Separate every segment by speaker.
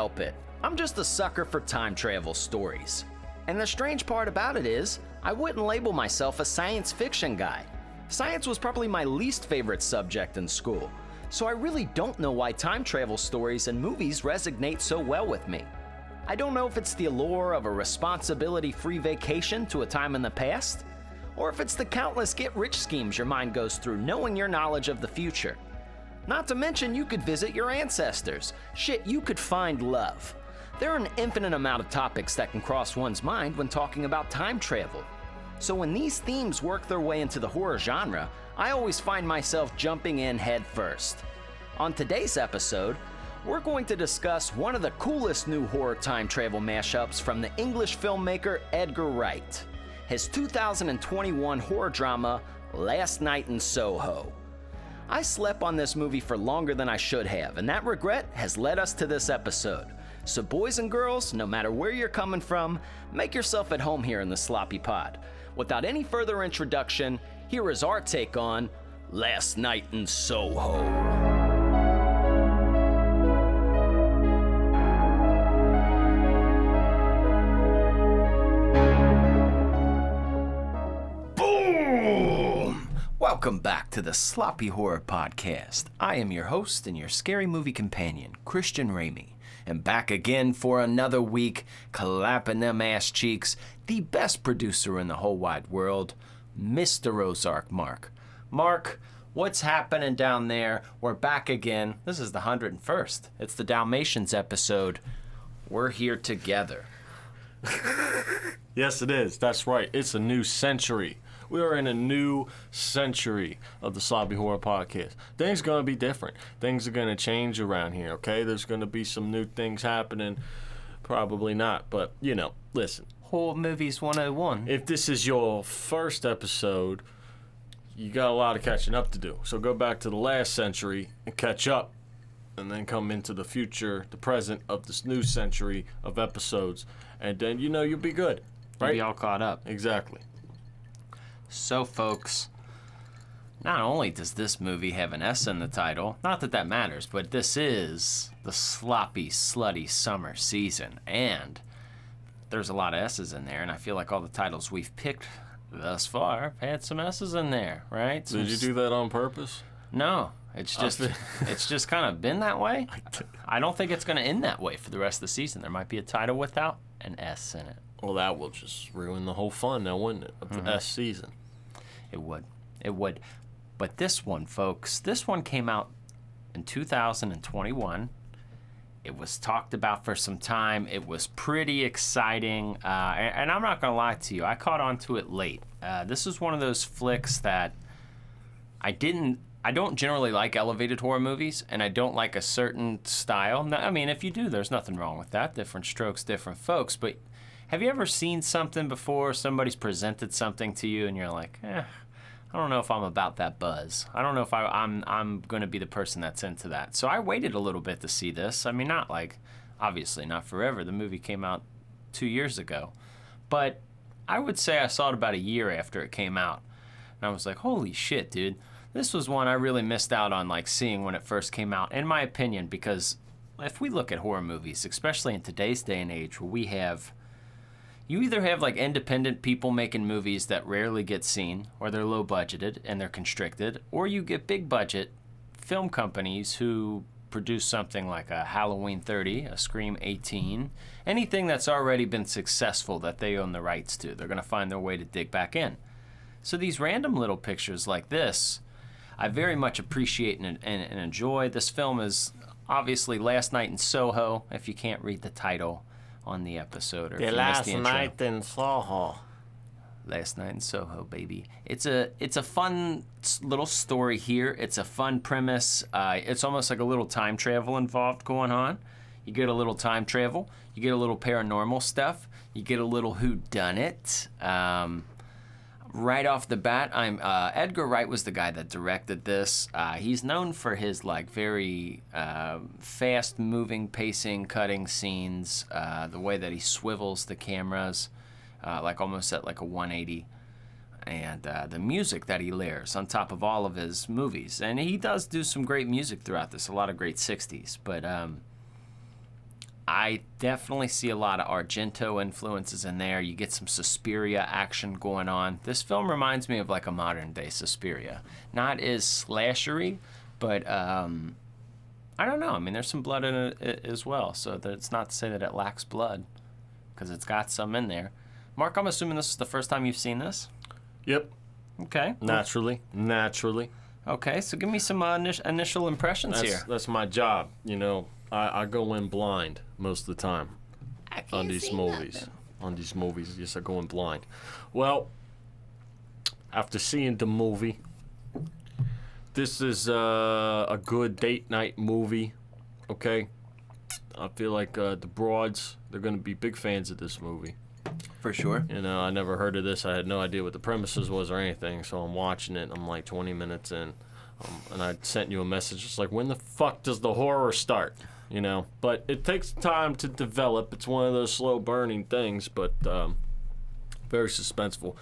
Speaker 1: help it. I'm just a sucker for time travel stories. And the strange part about it is, I wouldn't label myself a science fiction guy. Science was probably my least favorite subject in school, so I really don't know why time travel stories and movies resonate so well with me. I don't know if it's the allure of a responsibility-free vacation to a time in the past, or if it's the countless get-rich schemes your mind goes through knowing your knowledge of the future. Not to mention you could visit your ancestors. Shit, you could find love. There are an infinite amount of topics that can cross one's mind when talking about time travel. So when these themes work their way into the horror genre, I always find myself jumping in head first. On today's episode, we're going to discuss one of the coolest new horror time travel mashups from the English filmmaker Edgar Wright. His 2021 horror drama, Last Night in Soho. I slept on this movie for longer than I should have, and that regret has led us to this episode. So boys and girls, no matter where you're coming from, make yourself at home here in the Sloppy Pod. Without any further introduction, here is our take on Last Night in Soho. Boom! Welcome back to the Sloppy Horror Podcast. I am your host and your scary movie companion, Christian Ramey. And back again for another week, clapping them ass cheeks, the best producer in the whole wide world, Mr. Ozark Mark. Mark, what's happening down there? We're back again. This is the 101st. It's the Dalmatians episode. We're here together.
Speaker 2: Yes, it is. That's right. It's a new century. We are in a new century of the Sloppy Horror Podcast. Things are going to be different. Things are going to change around here, okay? There's going to be some new things happening. Probably not, but, listen.
Speaker 1: Horror Movies 101.
Speaker 2: If this is your first episode, you got a lot of catching up to do. So go back to the last century and catch up, and then come into the future, the present of this new century of episodes, and then, you'll be good, right?
Speaker 1: You'll be all caught up.
Speaker 2: Exactly.
Speaker 1: So, folks, not only does this movie have an S in the title, not that that matters, but this is the sloppy, slutty summer season, and there's a lot of S's in there, and I feel like all the titles we've picked thus far have had some S's in there, right?
Speaker 2: Did you do that on purpose?
Speaker 1: No, it's just kind of been that way. I don't think it's going to end that way for the rest of the season. There might be a title without an S in it.
Speaker 2: Well, that will just ruin the whole fun now, wouldn't it, of the S season?
Speaker 1: It would. It would. But this one, folks, this one came out in 2021. It was talked about for some time. It was pretty exciting. And I'm not going to lie to you. I caught on to it late. This is one of those flicks that I don't generally like elevated horror movies, and I don't like a certain style. I mean, if you do, there's nothing wrong with that. Different strokes, different folks. But have you ever seen something before, somebody's presented something to you, and you're like, I don't know if I'm about that buzz. I don't know if I'm going to be the person that's into that. So I waited a little bit to see this. I mean, obviously not forever. The movie came out 2 years ago. But I would say I saw it about a year after it came out. And I was like, holy shit, dude. This was one I really missed out on, seeing when it first came out, in my opinion, because if we look at horror movies, especially in today's day and age, where you either have independent people making movies that rarely get seen, or they're low budgeted and they're constricted, or you get big budget film companies who produce something like a Halloween 30, a Scream 18, anything that's already been successful that they own the rights to. They're going to find their way to dig back in. So these random little pictures like this, I very much appreciate and enjoy. This film is obviously Last Night in Soho, if you can't read the title on the episode. Or
Speaker 2: the Last Night in Soho.
Speaker 1: Last Night in Soho, baby. It's a fun little story here. It's a fun premise. It's almost like a little time travel involved going on. You get a little time travel. You get a little paranormal stuff. You get a little whodunit. Right off the bat, Edgar Wright was the guy that directed this. He's known for his very fast-moving, pacing, cutting scenes. The way that he swivels the cameras, almost at a 180, and the music that he layers on top of all of his movies. And he does do some great music throughout this. A lot of great '60s, but I definitely see a lot of Argento influences in there. You get some Suspiria action going on. This film reminds me of like a modern day Suspiria. Not as slashery, but I don't know. I mean, there's some blood in it as well. So it's not to say that it lacks blood, because it's got some in there. Mark, I'm assuming this is the first time you've seen this?
Speaker 2: Yep.
Speaker 1: Okay.
Speaker 2: Naturally.
Speaker 1: Okay, so give me some initial impressions here.
Speaker 2: That's my job. You know, I go in blind most of the time on these movies.
Speaker 1: Nothing.
Speaker 2: On these movies, yes, I go in blind. Well, after seeing the movie, this is a good date night movie. Okay, I feel like the broads, they're gonna be big fans of this movie.
Speaker 1: For sure.
Speaker 2: You know, I never heard of this. I had no idea what the premises was or anything. So I'm watching it. I'm like 20 minutes in, and I sent you a message. It's like, when the fuck does the horror start? You know, but it takes time to develop. It's one of those slow burning things, but very suspenseful.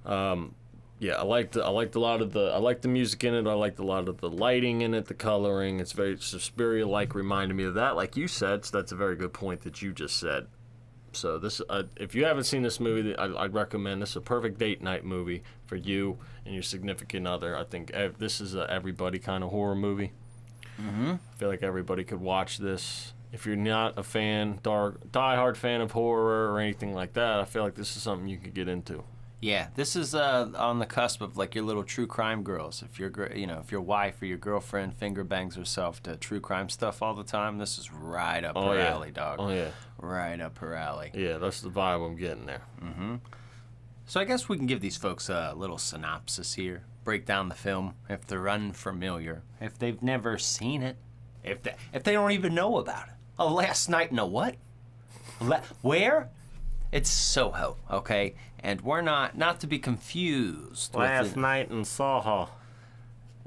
Speaker 2: Yeah, I liked a lot of the. I liked the music in it. I liked a lot of the lighting in it, the coloring. It's very Suspiria-like, reminded me of that, like you said. So that's a very good point that you just said. So this, if you haven't seen this movie, I'd recommend. This is a perfect date night movie for you and your significant other. I think this is a everybody kind of horror movie.
Speaker 1: Mm-hmm.
Speaker 2: I feel like everybody could watch this. If you're not a fan, diehard fan of horror or anything like that, I feel like this is something you could get into.
Speaker 1: Yeah, this is on the cusp of like your little true crime girls. If if your wife or your girlfriend finger bangs herself to true crime stuff all the time, this is right up her alley, dog.
Speaker 2: Oh yeah,
Speaker 1: right up her alley.
Speaker 2: Yeah, that's the vibe I'm getting there.
Speaker 1: Mm-hmm. So I guess we can give these folks a little synopsis here. Break down the film if they're unfamiliar, if they've never seen it, if they don't even know about it. Oh, last night in a what? Where? It's Soho, okay? And we're not to be confused.
Speaker 2: Last night in Soho.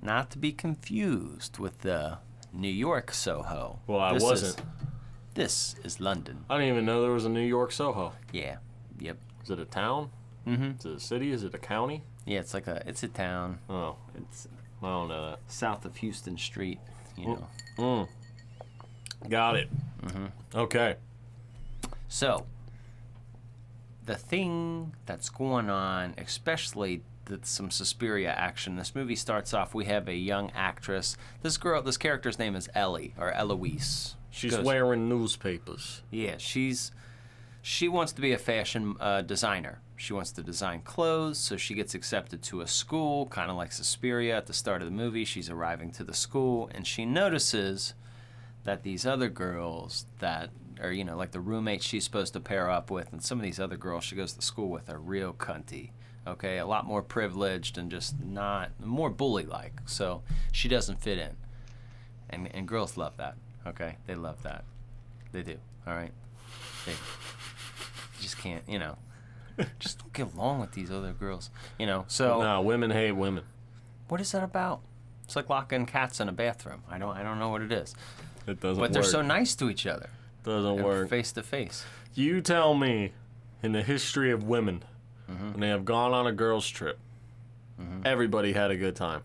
Speaker 1: Not to be confused with the New York Soho.
Speaker 2: Well, I wasn't.
Speaker 1: This is London.
Speaker 2: I didn't even know there was a New York Soho.
Speaker 1: Yeah. Yep.
Speaker 2: Is it a town?
Speaker 1: Mm-hmm.
Speaker 2: Is it a city? Is it a county?
Speaker 1: Yeah, it's a town.
Speaker 2: Oh,
Speaker 1: It's
Speaker 2: I don't know that.
Speaker 1: south of Houston Street, you know.
Speaker 2: Got it.
Speaker 1: Mm-hmm.
Speaker 2: Okay.
Speaker 1: So, the thing that's going on, especially some Suspiria action, this movie starts off, we have a young actress. This character's name is Ellie, or Eloise.
Speaker 2: She's wearing newspapers.
Speaker 1: Yeah, she wants to be a fashion designer. She wants to design clothes, so she gets accepted to a school, kind of like Suspiria at the start of the movie. She's arriving to the school, and she notices that these other girls that are, like the roommates she's supposed to pair up with, and some of these other girls she goes to school with are real cunty, okay? A lot more privileged and just not, more bully-like, so she doesn't fit in. And girls love that, okay? They love that. They do, all right? They just can't, just don't get along with these other girls, so...
Speaker 2: No, women hate women.
Speaker 1: What is that about? It's like locking cats in a bathroom. I don't know what it is.
Speaker 2: It doesn't
Speaker 1: But
Speaker 2: work.
Speaker 1: they're so nice to each other.
Speaker 2: Doesn't work.
Speaker 1: Face to face.
Speaker 2: You tell me, in the history of women, when they have gone on a girls' trip, everybody had a good time.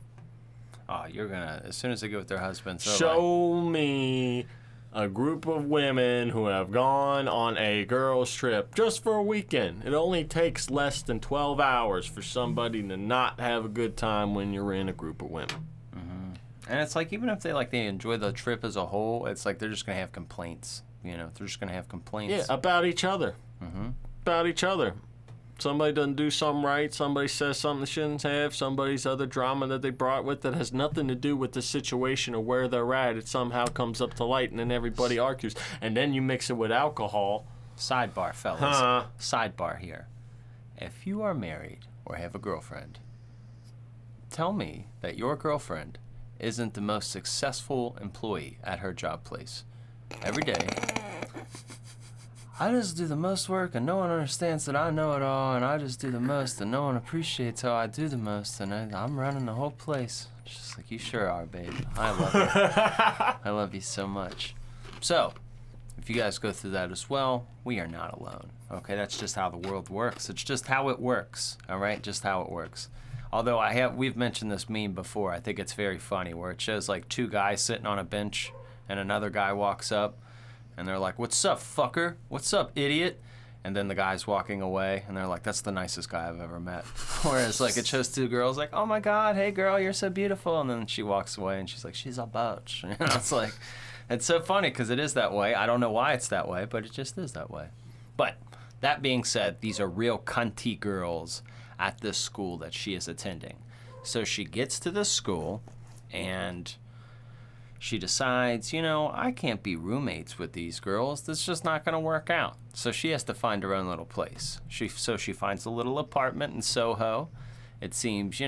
Speaker 1: Oh, you're gonna, as soon as they get with their husbands.
Speaker 2: Show me a group of women who have gone on a girls' trip just for a weekend. It only takes less than 12 hours for somebody to not have a good time when you're in a group of women.
Speaker 1: And it's like, even if they enjoy the trip as a whole, it's like they're just gonna have complaints. They're just gonna have complaints.
Speaker 2: Yeah, about each other. About each other. Somebody doesn't do something right. Somebody says something they shouldn't have. Somebody's other drama that they brought with that has nothing to do with the situation or where they're at. It somehow comes up to light, and then everybody argues. And then you mix it with alcohol.
Speaker 1: Sidebar, fellas. Sidebar here. If you are married or have a girlfriend, tell me that your girlfriend isn't the most successful employee at her job place. Every day, I just do the most work and no one understands that I know it all, and I just do the most and no one appreciates how I do the most, and I'm running the whole place. It's just like, you sure are, babe. I love you. I love you so much. So, if you guys go through that as well, we are not alone. Okay, that's just how the world works. It's just how it works. All right, just how it works. Although we've mentioned this meme before. I think it's very funny, where it shows like two guys sitting on a bench and another guy walks up And they're like, what's up, fucker? What's up, idiot? And then the guy's walking away, and they're like, that's the nicest guy I've ever met. Whereas, like, it shows two girls, like, oh, my God, hey, girl, you're so beautiful. And then she walks away, and she's like, she's a bitch. You know, it's like, it's so funny because it is that way. I don't know why it's that way, but it just is that way. But that being said, these are real cunty girls at this school that she is attending. So she gets to this school, and she decides, I can't be roommates with these girls. This is just not going to work out. So she has to find her own little place. So she finds a little apartment in Soho. It seems,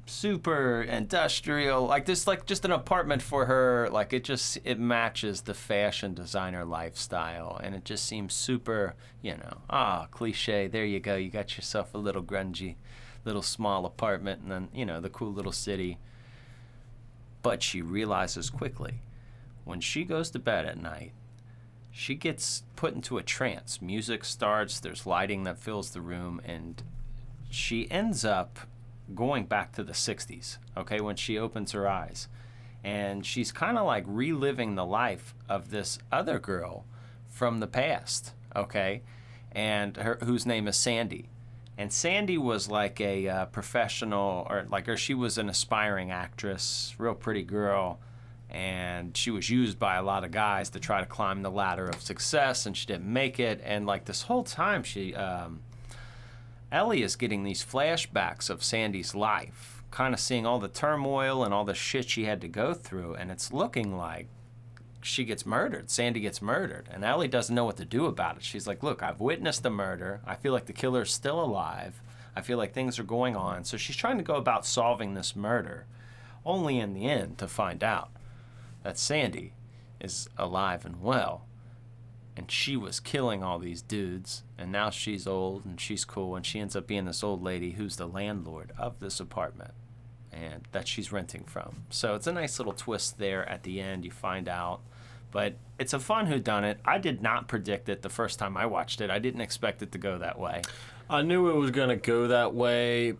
Speaker 1: super industrial. Like this, like just an apartment for her. Like it matches the fashion designer lifestyle. And it just seems super, cliche. There you go. You got yourself a little grungy, little small apartment. And then, the cool little city. But she realizes quickly, when she goes to bed at night, she gets put into a trance. Music starts, there's lighting that fills the room, and she ends up going back to the 60s, okay, when she opens her eyes. And she's kind of like reliving the life of this other girl from the past, okay, and whose name is Sandy. And Sandy was like a professional, or she was an aspiring actress, real pretty girl, and she was used by a lot of guys to try to climb the ladder of success, and she didn't make it. And like this whole time, Ellie is getting these flashbacks of Sandy's life, kind of seeing all the turmoil and all the shit she had to go through, and it's looking like she gets murdered. Sandy gets murdered. And Ellie doesn't know what to do about it. She's like, look, I've witnessed the murder. I feel like the killer's still alive. I feel like things are going on. So she's trying to go about solving this murder, only in the end to find out that Sandy is alive and well. And she was killing all these dudes. And now she's old and she's cool. And she ends up being this old lady who's the landlord of this apartment and that she's renting from. So it's a nice little twist there at the end. You find out. But it's a fun whodunit. I did not predict it the first time I watched it. I didn't expect it to go that way.
Speaker 2: I knew it was going to go that way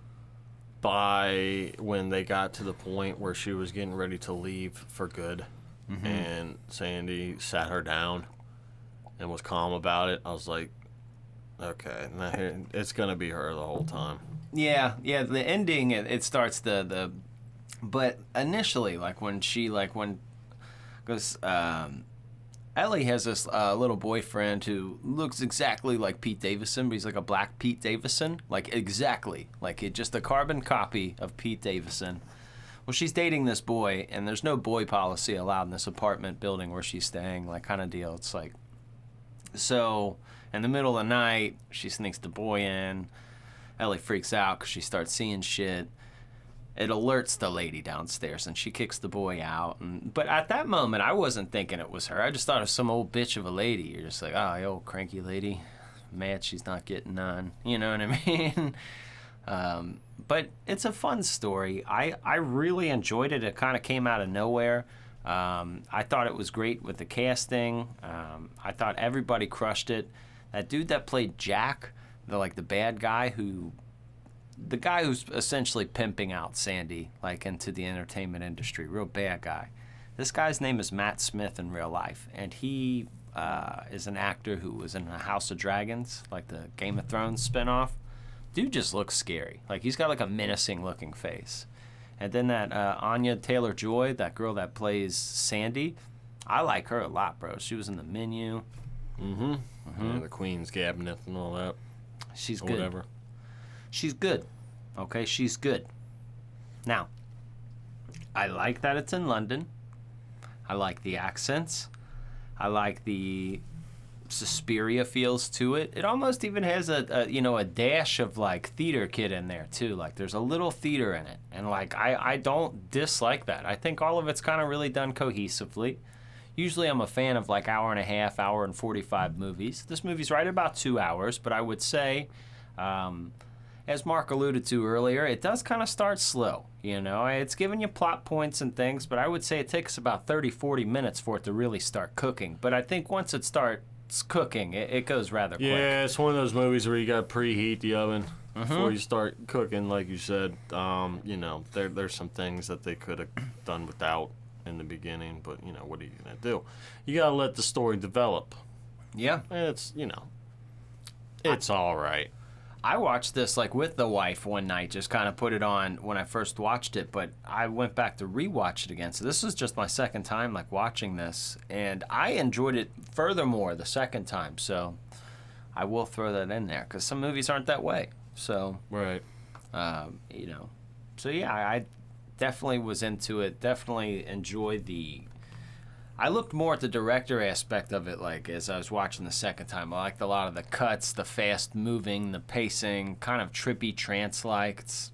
Speaker 2: by when they got to the point where she was getting ready to leave for good. Mm-hmm. And Sandy sat her down and was calm about it. I was like, okay, it's going to be her the whole time.
Speaker 1: Yeah, the ending, it starts but initially, because Ellie has this little boyfriend who looks exactly like Pete Davidson, but he's like a black Pete Davidson, like exactly, just a carbon copy of Pete Davidson. Well, she's dating this boy, and there's no boy policy allowed in this apartment building where she's staying, kind of deal. It's like, so in the middle of the night, she sneaks the boy in. Ellie freaks out because she starts seeing shit. It alerts the lady downstairs, and she kicks the boy out. But at that moment, I wasn't thinking it was her. I just thought it was some old bitch of a lady. You're just like, oh, you old cranky lady. Mad she's not getting none. You know what I mean? But it's a fun story. I really enjoyed it. It kind of came out of nowhere. I thought it was great with the casting. I thought everybody crushed it. That dude that played Jack, the bad guy the guy who's essentially pimping out Sandy, into the entertainment industry, real bad guy. This guy's name is Matt Smith in real life, and he is an actor who was in the House of Dragons, the Game of Thrones spinoff. Dude just looks scary. He's got a menacing looking face. And then that Anya Taylor-Joy, that girl that plays Sandy, I like her a lot, bro. She was in The Menu.
Speaker 2: Mm-hmm. Yeah, the Queen's Cabinet and all that.
Speaker 1: She's good.
Speaker 2: Whatever.
Speaker 1: She's good. Okay, she's good. Now, I like that it's in London. I like the accents. I like the Suspiria feels to it. It almost even has a dash of theater kid in there too. There's a little theater in it, and I don't dislike that. I think all of it's kind of really done cohesively. Usually I'm a fan of hour and a half, hour and 45 movies. This movie's right about 2 hours, but I would say, as Mark alluded to earlier, it does kind of start slow. It's giving you plot points and things, but I would say it takes about 30, 40 minutes for it to really start cooking. But I think once it starts cooking, it goes rather quick.
Speaker 2: Yeah, it's one of those movies where you got to preheat the oven before you start cooking, like you said. There's some things that they could have done without. in the beginning, but what are you gonna do? You gotta let the story develop.
Speaker 1: Yeah.
Speaker 2: It's it's all right.
Speaker 1: I watched this like with the wife one night, just kind of put it on when I first watched it, but I went back to rewatch it again. So this was just my second time like watching this, and I enjoyed it furthermore the second time. So I will throw that in there because some movies aren't that way. So
Speaker 2: Right.
Speaker 1: So yeah, I definitely was into it. Definitely enjoyed I looked more at the director aspect of it, like, as I was watching the second time. I liked a lot of the cuts, the fast moving, the pacing, kind of trippy trance-like. It's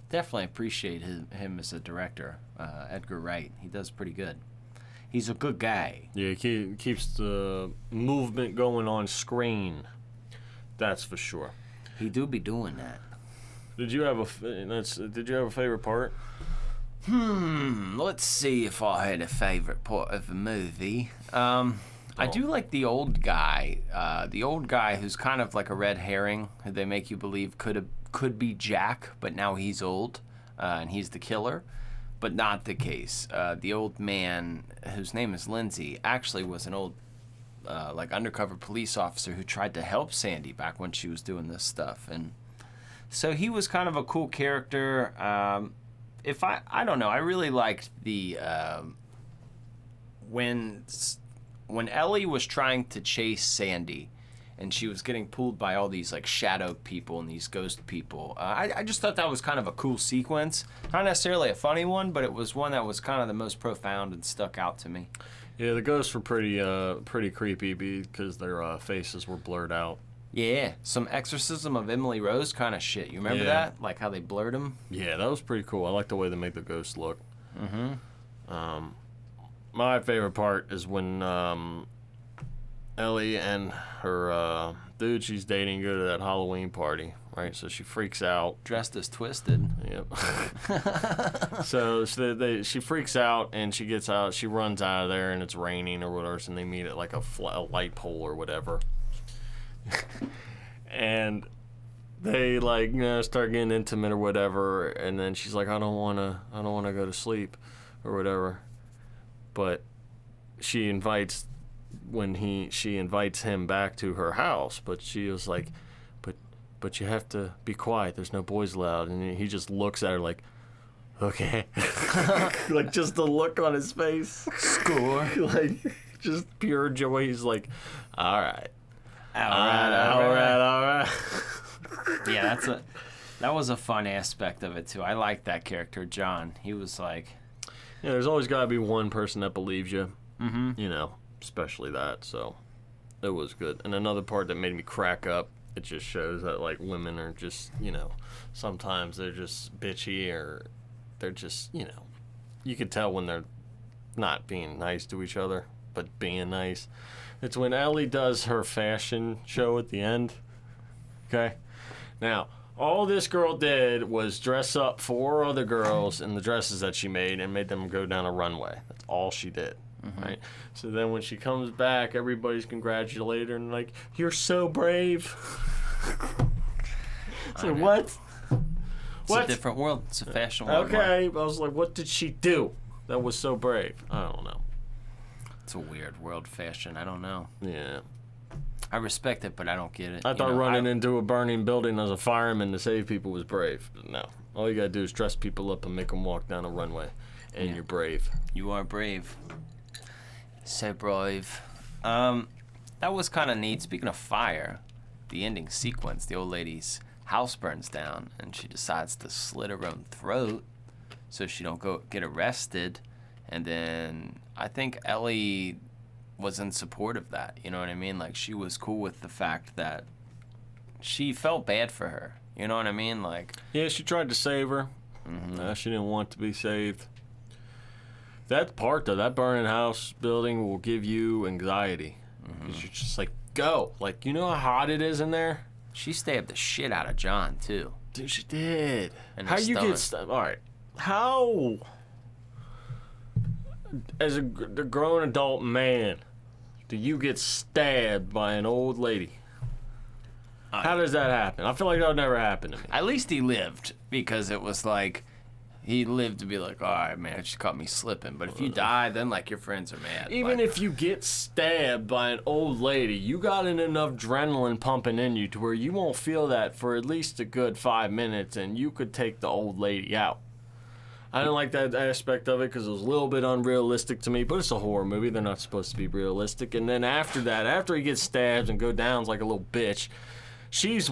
Speaker 1: definitely appreciate him as a director. Edgar Wright, he does pretty good. He's a good guy.
Speaker 2: Yeah, he keeps the movement going on screen. That's for sure.
Speaker 1: He do be doing that.
Speaker 2: Did you have a favorite part?
Speaker 1: Let's see if I had a favorite part of the movie. I do like the old guy. The old guy who's kind of like a red herring, who they make you believe could be Jack, but now he's old, and he's the killer. But not the case. The old man, whose name is Lindsay, actually was an old like undercover police officer who tried to help Sandy back when she was doing this stuff. And so he was kind of a cool character. I don't know, I really liked the when Ellie was trying to chase Sandy and she was getting pulled by all these like shadow people and these ghost people. I just thought that was kind of a cool sequence. Not necessarily a funny one, but it was one that was kind of the most profound and stuck out to me.
Speaker 2: Yeah, the ghosts were pretty creepy because their faces were blurred out.
Speaker 1: Yeah, some Exorcism of Emily Rose kind of shit. You remember that? Like how they blurred them?
Speaker 2: Yeah, that was pretty cool. I like the way they make the ghosts look.
Speaker 1: Mm-hmm.
Speaker 2: My favorite part is when Ellie and her dude she's dating go to that Halloween party, right? So she freaks out.
Speaker 1: Dressed as Twisted.
Speaker 2: Yep. So she freaks out and she gets out. She runs out of there and it's raining or whatever, and they meet at like a light pole or whatever. And they like start getting intimate or whatever, and then she's like, I don't wanna go to sleep or whatever. But she invites him back to her house, but she was like, but you have to be quiet, there's no boys allowed. And he just looks at her like, okay. Like just the look on his face.
Speaker 1: Score.
Speaker 2: Like just pure joy. He's like, all right.
Speaker 1: All right. Yeah, that was a fun aspect of it too. I liked that character, John. He was like,
Speaker 2: yeah, there's always got to be one person that believes you.
Speaker 1: mm-hmm.
Speaker 2: Especially that. So it was good. And another part that made me crack up. It just shows that like women are just sometimes they're just bitchy or they're just you can tell when they're not being nice to each other but being nice. It's when Ellie does her fashion show at the end. Okay? Now, all this girl did was dress up 4 other girls in the dresses that she made and made them go down a runway. That's all she did. Mm-hmm. Right? So then when she comes back, everybody's congratulating her and like, you're so brave. So what?
Speaker 1: It's a different world. It's a fashion world.
Speaker 2: Okay. I was like, what did she do that was so brave? I don't know.
Speaker 1: It's a weird world, fashion. I don't know.
Speaker 2: Yeah.
Speaker 1: I respect it, but I don't get it.
Speaker 2: I thought running into a burning building as a fireman to save people was brave. No. All you gotta do is dress people up and make them walk down a runway. And you're brave.
Speaker 1: You are brave. So brave. That was kind of neat. Speaking of fire, the ending sequence, the old lady's house burns down, and she decides to slit her own throat so she don't go get arrested. And then I think Ellie was in support of that. You know what I mean? Like, she was cool with the fact that she felt bad for her. You know what I mean? Like,
Speaker 2: yeah, she tried to save her.
Speaker 1: Mm-hmm.
Speaker 2: She didn't want to be saved. That part, though, that burning house building will give you anxiety. Because you're just like, go. Like, you know how hot it is in there?
Speaker 1: She stabbed the shit out of John, too.
Speaker 2: Dude, she did.
Speaker 1: How
Speaker 2: you get stabbed? All right. How, as a grown adult man, do you get stabbed by an old lady? How does that happen? I feel like that would never happen to me.
Speaker 1: At least he lived, because it was like, He lived to be like, all right, man, she caught me slipping. But if you die, then, like, your friends are mad.
Speaker 2: Even
Speaker 1: like,
Speaker 2: if you get stabbed by an old lady, you got enough adrenaline pumping in you to where you won't feel that for at least a good 5 minutes, and you could take the old lady out. I didn't like that aspect of it because it was a little bit unrealistic to me, but it's a horror movie. They're not supposed to be realistic. And then after that, after he gets stabbed and go down like a little bitch, she's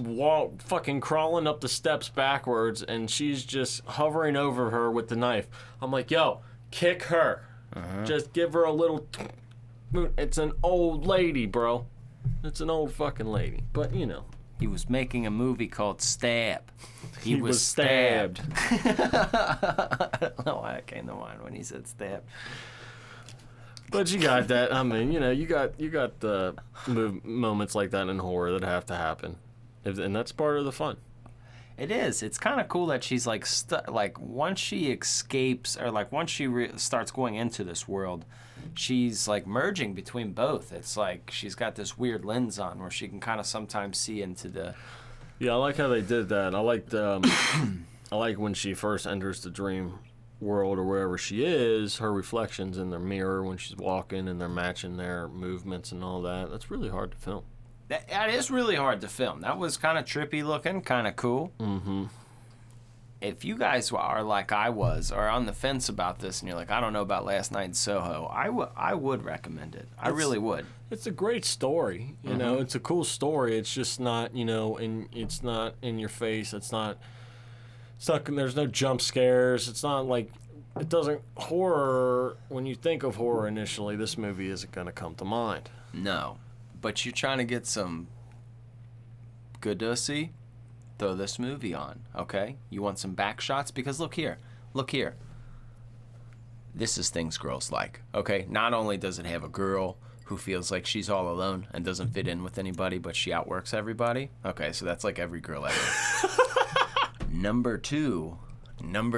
Speaker 2: fucking crawling up the steps backwards, and she's just hovering over her with the knife. I'm like, yo, kick her. Just give her a little... It's an old lady, bro. It's an old fucking lady. But, you know.
Speaker 1: He was making a movie called Stab.
Speaker 2: He was stabbed.
Speaker 1: I don't know why it came to mind when he said stab.
Speaker 2: But you got that. I mean, you know, you got the moments like that in horror that have to happen, and that's part of the fun.
Speaker 1: It is. It's kind of cool that she's like like once she escapes or like once she starts going into this world, she's like merging between both. It's like she's got this weird lens on where she can kind of sometimes see into the.
Speaker 2: Yeah, I like how they did that. I like I like when she first enters the dream world or wherever she is, her reflections in the mirror when she's walking and they're matching their movements and all that. That's really hard to film.
Speaker 1: That is really hard to film. That was kind of trippy looking, kind of cool.
Speaker 2: Mm-hmm.
Speaker 1: If you guys are like I was, or on the fence about this, and you're like, I don't know about Last Night in Soho, I would recommend it. I really would.
Speaker 2: It's a great story. You know, it's a cool story. It's just not, you know, it's not in your face. It's not. There's no jump scares. It's not like. It doesn't horror. When you think of horror initially, this movie isn't going to come to mind.
Speaker 1: No, but you're trying to get some good to see. Throw this movie on, okay? You want some back shots? Because look here. This is things girls like, okay? Not only does it have a girl who feels like she's all alone and doesn't fit in with anybody, but she outworks everybody. Okay, so that's like every girl ever. Number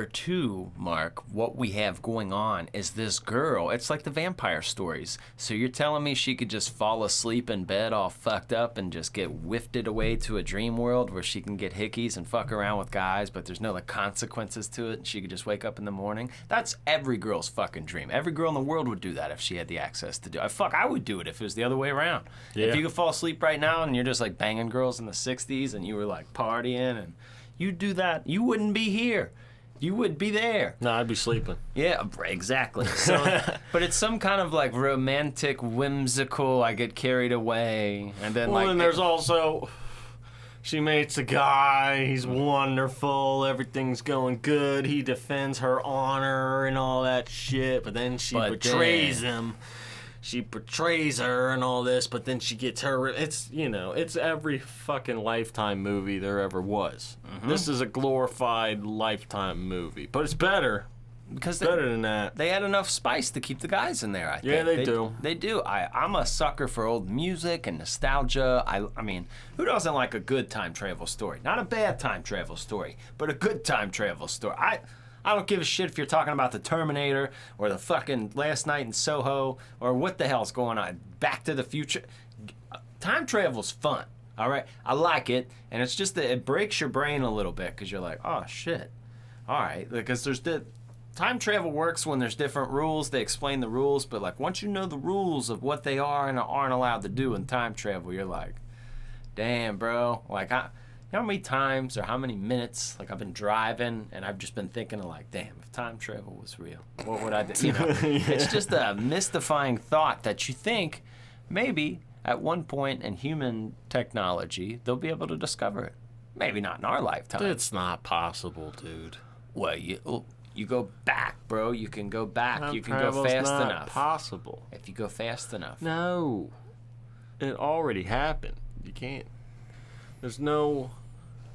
Speaker 1: two, Mark, what we have going on is this girl. It's like the vampire stories. So you're telling me she could just fall asleep in bed all fucked up and just get whiffed away to a dream world where she can get hickeys and fuck around with guys, but there's no like consequences to it, and she could just wake up in the morning? That's every girl's fucking dream. Every girl in the world would do that if she had the access to do it. I would do it if it was the other way around.
Speaker 2: Yeah.
Speaker 1: If you could fall asleep right now and you're just like banging girls in the 60s and you were like partying and you do that, you wouldn't be here. You would be there.
Speaker 2: No, I'd be sleeping.
Speaker 1: Yeah, exactly. So, but it's some kind of like romantic, whimsical, I get carried away. And then
Speaker 2: and there's also, she meets a guy, he's wonderful, everything's going good, he defends her honor and all that shit, but then she betrays him. She betrays her and all this, but then she gets her. It's, you know, it's every fucking Lifetime movie there ever was. This is a glorified Lifetime movie, but it's better.
Speaker 1: Because
Speaker 2: better than that.
Speaker 1: They had enough spice to keep the guys in there, I think.
Speaker 2: Yeah, they do.
Speaker 1: They do. I'm a sucker for old music and nostalgia. I mean, who doesn't like a good time travel story? Not a bad time travel story, but a good time travel story. I don't give a shit if you're talking about the Terminator or the fucking Last Night in Soho or what the hell's going on. Back to the Future. Time travel's fun, all right? I like it, and it's just that it breaks your brain a little bit because you're like, oh, shit. All right, because time travel works when there's different rules. They explain the rules, but like once you know the rules of what they are and aren't allowed to do in time travel, you're like, damn, bro. Like, how many times or how many minutes, like I've been driving and I've just been thinking of like, damn, if time travel was real, what would I do? You know, It's just a mystifying thought that you think maybe at one point in human technology, they'll be able to discover it. Maybe not in our lifetime.
Speaker 2: It's not possible, dude.
Speaker 1: Well, you go back, bro. You can go back.
Speaker 2: Time
Speaker 1: you can go fast
Speaker 2: not
Speaker 1: enough.
Speaker 2: Possible.
Speaker 1: If you go fast enough.
Speaker 2: No. It already happened. You can't. There's no.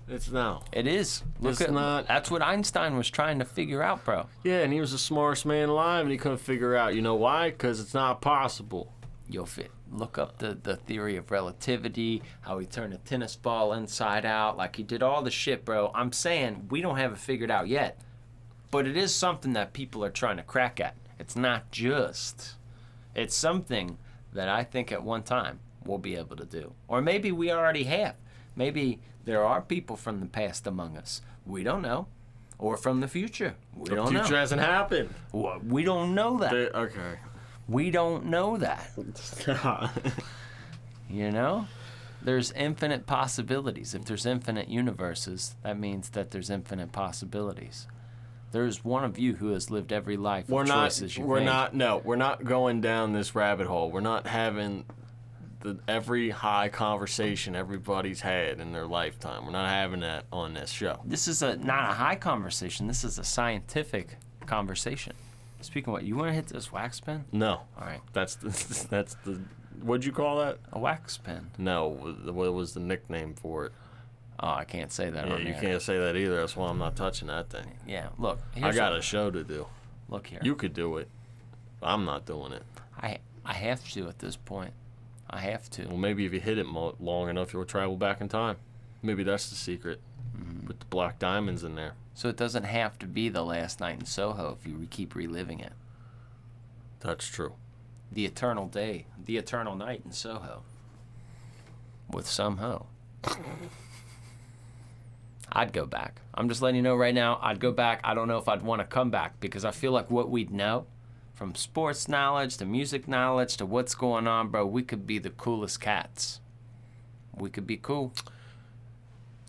Speaker 2: It's no.
Speaker 1: It is.
Speaker 2: Not.
Speaker 1: That's what Einstein was trying to figure out, bro.
Speaker 2: Yeah, and he was the smartest man alive, and he couldn't figure out. You know why? Because it's not possible.
Speaker 1: You'll look up the theory of relativity, how he turned a tennis ball inside out. Like, he did all the shit, bro. I'm saying we don't have it figured out yet. But it is something that people are trying to crack at. It's not just. It's something that I think at one time we'll be able to do. Or maybe we already have. Maybe there are people from the past among us. We don't know. or from the future. We
Speaker 2: The
Speaker 1: don't know.
Speaker 2: future hasn't happened.
Speaker 1: We don't know that.
Speaker 2: Okay.
Speaker 1: We don't know that. You know? There's infinite possibilities. If there's infinite universes, that means that there's infinite possibilities. There's one of you who has lived every life of choices you've made.
Speaker 2: We're not going down this rabbit hole. We're not having every high conversation everybody's had in their lifetime. We're not having that on this show.
Speaker 1: This is not a high conversation. This is a scientific conversation. Speaking of what, you want to hit this wax pen?
Speaker 2: No.
Speaker 1: All right.
Speaker 2: That's the what'd you call that?
Speaker 1: A wax pen.
Speaker 2: No, what was the nickname for it?
Speaker 1: Oh, I can't say that on
Speaker 2: You
Speaker 1: there.
Speaker 2: can't say that either. That's why I'm not touching that thing.
Speaker 1: Yeah, look.
Speaker 2: I got a show to do.
Speaker 1: Look here.
Speaker 2: You could do it. I'm not doing it.
Speaker 1: I have to at this point. I have to.
Speaker 2: Well, maybe if you hit it long enough, you'll travel back in time. Maybe that's the secret. With the black diamonds in there.
Speaker 1: So it doesn't have to be the last night in Soho if you keep reliving it.
Speaker 2: That's true.
Speaker 1: The eternal day, the eternal night in Soho. With some hoe. I'd go back. I'm just letting you know right now, I'd go back. I don't know if I'd want to come back because I feel like what we'd know, from sports knowledge to music knowledge to what's going on, bro, we could be the coolest cats. We could be cool.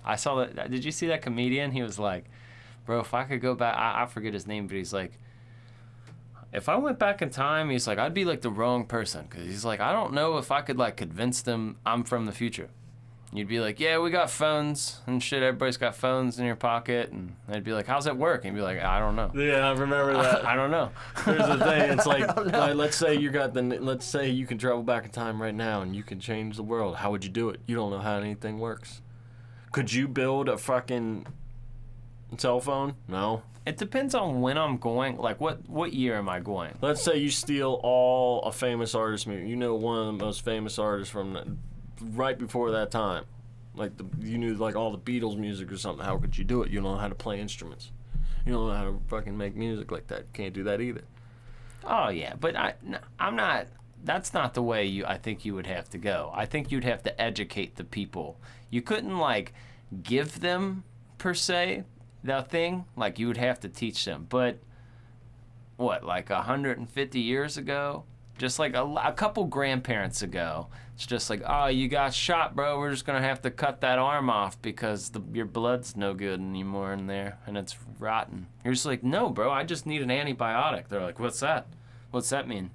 Speaker 1: I saw that. Did you see that comedian? He was like, bro, if I could go back, I forget his name, but he's like, if I went back in time, he's like, I'd be like the wrong person. Because he's like, I don't know if I could like convince them I'm from the future. You'd be like, yeah, we got phones and shit. Everybody's got phones in your pocket. And they'd be like, how's that work? And you'd be like, I don't know.
Speaker 2: Yeah, I remember that.
Speaker 1: I don't know.
Speaker 2: There's the thing. It's like let's say let's say you can travel back in time right now and you can change the world. How would you do it? You don't know how anything works. Could you build a fucking cell phone? No.
Speaker 1: It depends on when I'm going. Like, what year am I going?
Speaker 2: Let's say you steal all a famous artist music. You know one of the most famous artists from right before that time. Like, you knew, like, all the Beatles music or something. How could you do it? You don't know how to play instruments. You don't know how to fucking make music like that. You can't do that either.
Speaker 1: Oh, yeah. But I'm not... That's not the way I think you would have to go. I think you'd have to educate the people. You couldn't, like, give them, per se, the thing. Like, you would have to teach them. But, what, like 150 years ago? Just like a couple grandparents ago, it's just like, oh, you got shot, bro. We're just going to have to cut that arm off because your blood's no good anymore in there, and it's rotten. You're just like, no, bro, I just need an antibiotic. They're like, what's that? What's that mean?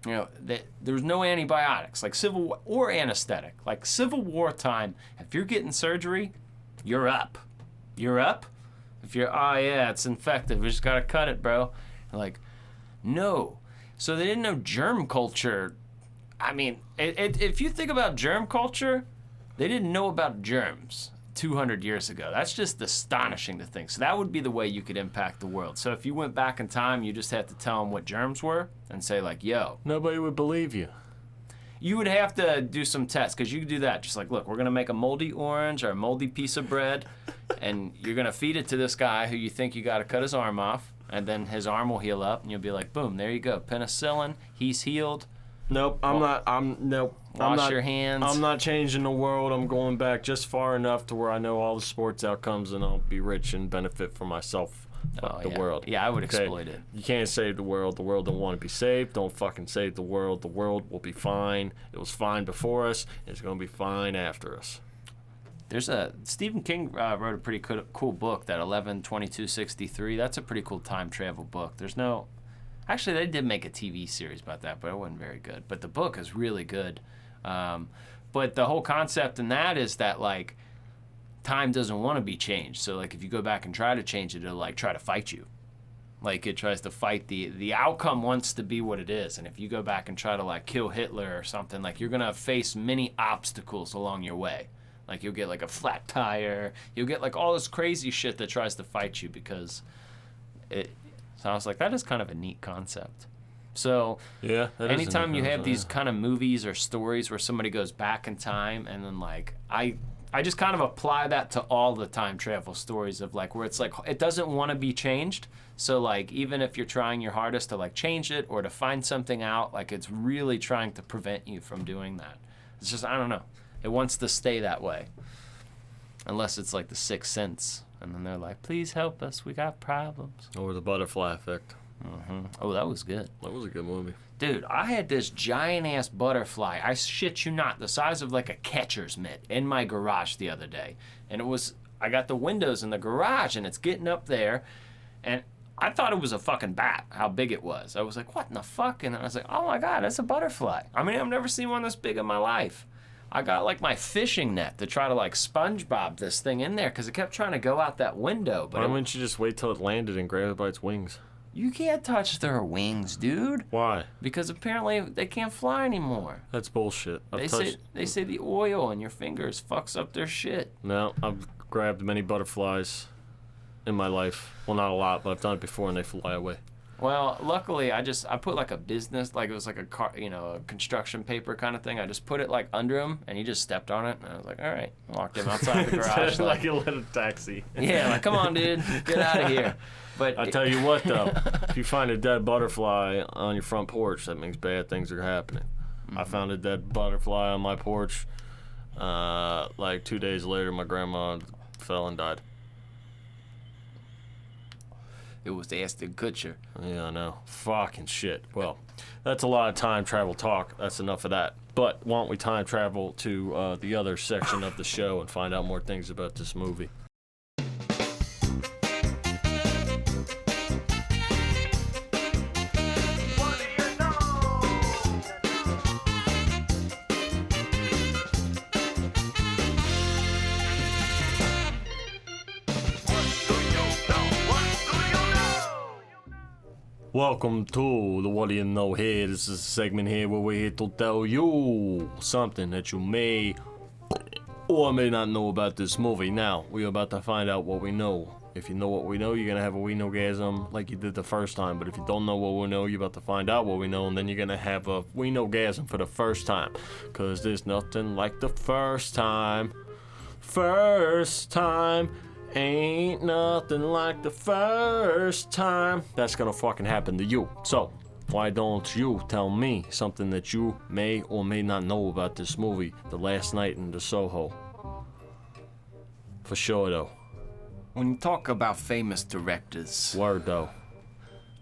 Speaker 1: You know, there's no antibiotics, like Civil War, or anesthetic. Like Civil War time, if you're getting surgery, you're up. You're up. If you're, oh, yeah, it's infected. We just got to cut it, bro. They're like, no. So they didn't know germ culture. I mean, if you think about germ culture, they didn't know about germs 200 years ago. That's just astonishing to think. So that would be the way you could impact the world. So if you went back in time, you just had to tell them what germs were and say like, yo.
Speaker 2: Nobody would believe you.
Speaker 1: You would have to do some tests because you could do that. Just like, look, we're going to make a moldy orange or a moldy piece of bread, and you're going to feed it to this guy who you think you got to cut his arm off. And then his arm will heal up, and you'll be like, boom, there you go. Penicillin, he's healed.
Speaker 2: Nope,
Speaker 1: Wash your hands.
Speaker 2: I'm not changing the world. I'm going back just far enough to where I know all the sports outcomes, and I'll be rich and benefit for myself. Fuck the world.
Speaker 1: Yeah, I would exploit it.
Speaker 2: You can't save the world. The world don't want to be saved. Don't fucking save the world. The world will be fine. It was fine before us. It's going to be fine after us.
Speaker 1: There's Stephen King wrote a pretty cool book, that 11/22/63. That's a pretty cool time travel book. Actually, they did make a TV series about that, but it wasn't very good. But the book is really good. But the whole concept in that is that, like, time doesn't want to be changed. So, like, if you go back and try to change it, it'll, like, try to fight you. Like, it tries to fight the outcome wants to be what it is. And if you go back and try to, like, kill Hitler or something, like, you're going to face many obstacles along your way. Like, you'll get, like, a flat tire. You'll get, like, all this crazy shit that tries to fight you because it... So I was like, that is kind of a neat concept. So
Speaker 2: yeah,
Speaker 1: anytime you have these kind of movies or stories where somebody goes back in time and then, like, I just kind of apply that to all the time travel stories of, like, where it's like it doesn't want to be changed. So, like, even if you're trying your hardest to, like, change it or to find something out, like, it's really trying to prevent you from doing that. It's just, I don't know. It wants to stay that way. Unless it's like The Sixth Sense And then they're like, please help us. We got problems.
Speaker 2: Or the butterfly effect.
Speaker 1: Oh, that was good.
Speaker 2: That was a good movie.
Speaker 1: Dude, I had this giant-ass butterfly, I shit you not, the size of like a catcher's mitt in my garage the other day. And I got the windows in the garage, and it's getting up there, and I thought it was a fucking bat, how big it was. I was like, what in the fuck? And I was like, oh my God, that's a butterfly. I mean, I've never seen one this big in my life. I got like my fishing net to try to like SpongeBob this thing in there because it kept trying to go out that window. But
Speaker 2: why wouldn't you just wait till it landed and grab it by its wings?
Speaker 1: You can't touch their wings, dude.
Speaker 2: Why?
Speaker 1: Because apparently they can't fly anymore.
Speaker 2: That's bullshit.
Speaker 1: They say the oil on your fingers fucks up their shit.
Speaker 2: No, I've grabbed many butterflies in my life. Well, not a lot, but I've done it before and they fly away.
Speaker 1: Well, luckily I put like a business, like it was like a car, a construction paper kind of thing. I just put it like under him, and he just stepped on it, and I was like, all right, walked him outside the garage.
Speaker 2: like a little taxi.
Speaker 1: Yeah, like come on, dude, get out of here. But
Speaker 2: I tell you what, though, if you find a dead butterfly on your front porch, that means bad things are happening. I found a dead butterfly on my porch. Like 2 days later, my grandma fell and died.
Speaker 1: It was Ashton Kutcher.
Speaker 2: Yeah, I know. Fucking shit. Well, that's a lot of time travel talk. That's enough of that. But why don't we time travel to the other section of the show and find out more things about this movie? Welcome to the What Do You Know here. This is a segment here where we're here to tell you something that you may or may not know about this movie. Now, we're about to find out what we know. If you know what we know, you're going to have a we-know-gasm like you did the first time. But if you don't know what we know, you're about to find out what we know, and then you're going to have a we-know-gasm for the first time. Because there's nothing like the first time. First time. Ain't nothing like the first time. That's gonna fucking happen to you. So, why don't you tell me something that you may or may not know about this movie, The Last Night in the Soho? For sure, though.
Speaker 1: When you talk about famous directors,
Speaker 2: Word, though.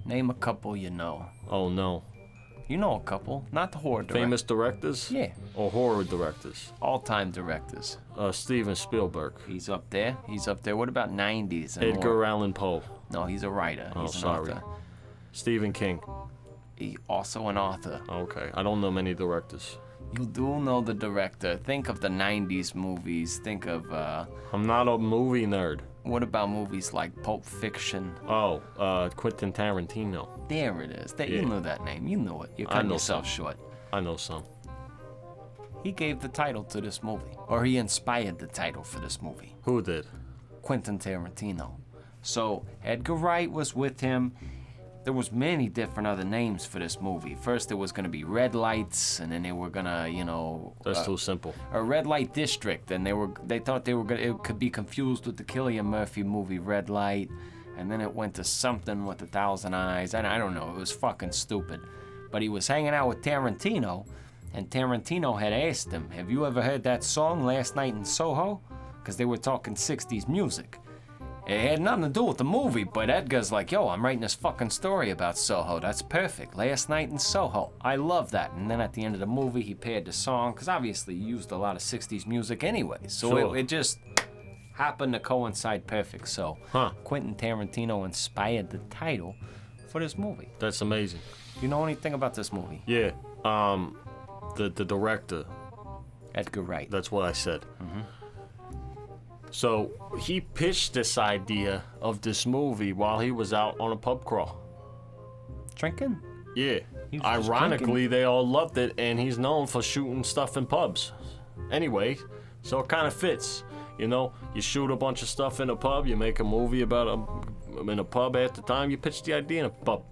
Speaker 1: name a couple you know.
Speaker 2: Oh, no.
Speaker 1: You know a couple, not the horror directors.
Speaker 2: Famous directors?
Speaker 1: Yeah.
Speaker 2: Or horror directors?
Speaker 1: All-time directors.
Speaker 2: Steven Spielberg.
Speaker 1: He's up there. What about 90s? And
Speaker 2: Edgar
Speaker 1: more?
Speaker 2: Allan Poe.
Speaker 1: No, he's a writer.
Speaker 2: Oh,
Speaker 1: He's an
Speaker 2: sorry.
Speaker 1: author.
Speaker 2: Stephen King.
Speaker 1: He's also an author.
Speaker 2: Okay, I don't know many directors.
Speaker 1: You do know the director. Think of the 90s movies. Think of,
Speaker 2: I'm not a movie nerd.
Speaker 1: what about movies like Pulp Fiction?
Speaker 2: Oh, Quentin Tarantino.
Speaker 1: There it is.
Speaker 2: Yeah.
Speaker 1: You knew that name. You knew it. You're
Speaker 2: I
Speaker 1: cutting
Speaker 2: know
Speaker 1: yourself
Speaker 2: some.
Speaker 1: short.
Speaker 2: I know some.
Speaker 1: He gave the title to this movie. Or he inspired the title for this movie.
Speaker 2: Who did?
Speaker 1: Quentin Tarantino. So Edgar Wright was with him. There was many different other names for this movie. First it was going to be Red Lights, and then they were going to,
Speaker 2: That's too simple.
Speaker 1: a Red Light District, and they thought it could be confused with the Cillian Murphy movie Red Light, and then it went to something with 1,000 eyes, and I don't know, it was fucking stupid. But he was hanging out with Tarantino, and Tarantino had asked him, have you ever heard that song, Last Night in Soho? Because they were talking 60s music. It had nothing to do with the movie, but Edgar's like, yo, I'm writing this fucking story about Soho. That's perfect. Last Night in Soho. I love that. And then at the end of the movie, he paired the song, because obviously he used a lot of 60s music anyway. So
Speaker 2: Sure.
Speaker 1: it just happened to coincide perfect. So Quentin Tarantino inspired the title for this movie.
Speaker 2: That's amazing.
Speaker 1: You know anything about this movie?
Speaker 2: Yeah. The director.
Speaker 1: Edgar Wright.
Speaker 2: That's what I said. So he pitched this idea of this movie while he was out on a pub crawl.
Speaker 1: Drinking?
Speaker 2: Yeah.
Speaker 1: He was just
Speaker 2: Ironically,
Speaker 1: drinking.
Speaker 2: they all loved it, and he's known for shooting stuff in pubs. Anyway, so it kind of fits. You know, you shoot a bunch of stuff in a pub, you make a movie about in a pub at the time, you pitch the idea in a pub.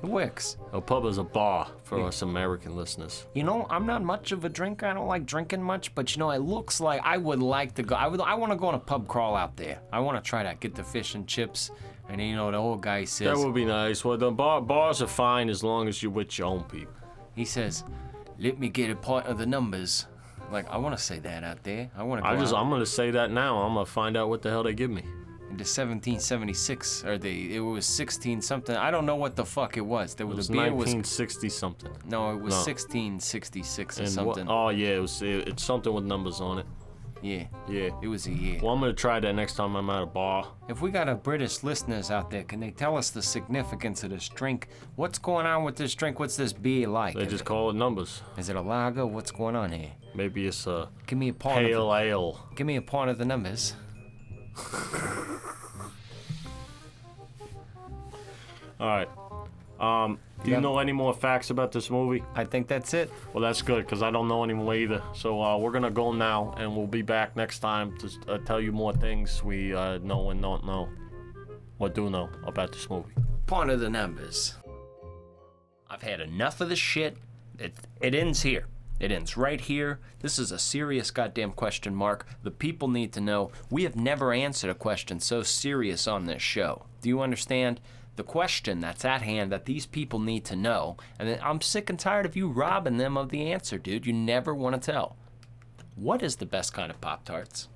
Speaker 1: It works.
Speaker 2: A pub is a bar for us American listeners.
Speaker 1: You know, I'm not much of a drinker. I don't like drinking much, but you know, it looks like I would like to go. I want to go on a pub crawl out there. I want to try that. Get the fish and chips, and then, you know, the old guy says.
Speaker 2: That would be nice. Well, the bars are fine as long as you're with your own people.
Speaker 1: He says, "Let me get a part of the numbers." Like, I want to say that out there. I want to.
Speaker 2: I'm gonna say that now. I'm gonna find out what the hell they give me.
Speaker 1: into 1776, or it was 16 something. I don't know what the fuck it was.
Speaker 2: It was
Speaker 1: the beer
Speaker 2: 1960 something.
Speaker 1: No, it was 1666 or something.
Speaker 2: Oh yeah, it's something with numbers on it.
Speaker 1: Yeah.
Speaker 2: Yeah.
Speaker 1: It was a year.
Speaker 2: Well, I'm gonna try that next time I'm at a bar.
Speaker 1: If we got a British listeners out there, can they tell us the significance of this drink? What's going on with this drink? What's this beer like?
Speaker 2: They just call it numbers.
Speaker 1: Is it a lager? What's going on here?
Speaker 2: Maybe it's a
Speaker 1: Give me a part
Speaker 2: pale ale.
Speaker 1: Give me a part of the numbers.
Speaker 2: All right. Do you know any more facts about this movie?
Speaker 1: I think that's it.
Speaker 2: Well, that's good, because I don't know any more either. So we're going to go now, and we'll be back next time to tell you more things we know and don't know. Or do know about this movie.
Speaker 1: Part of the numbers. I've had enough of this shit. It ends here. It ends right here. This is a serious goddamn question mark. The people need to know. We have never answered a question so serious on this show. Do you understand? The question that's at hand that these people need to know, and then I'm sick and tired of you robbing them of the answer, dude. You never want to tell. What is the best kind of Pop-Tarts?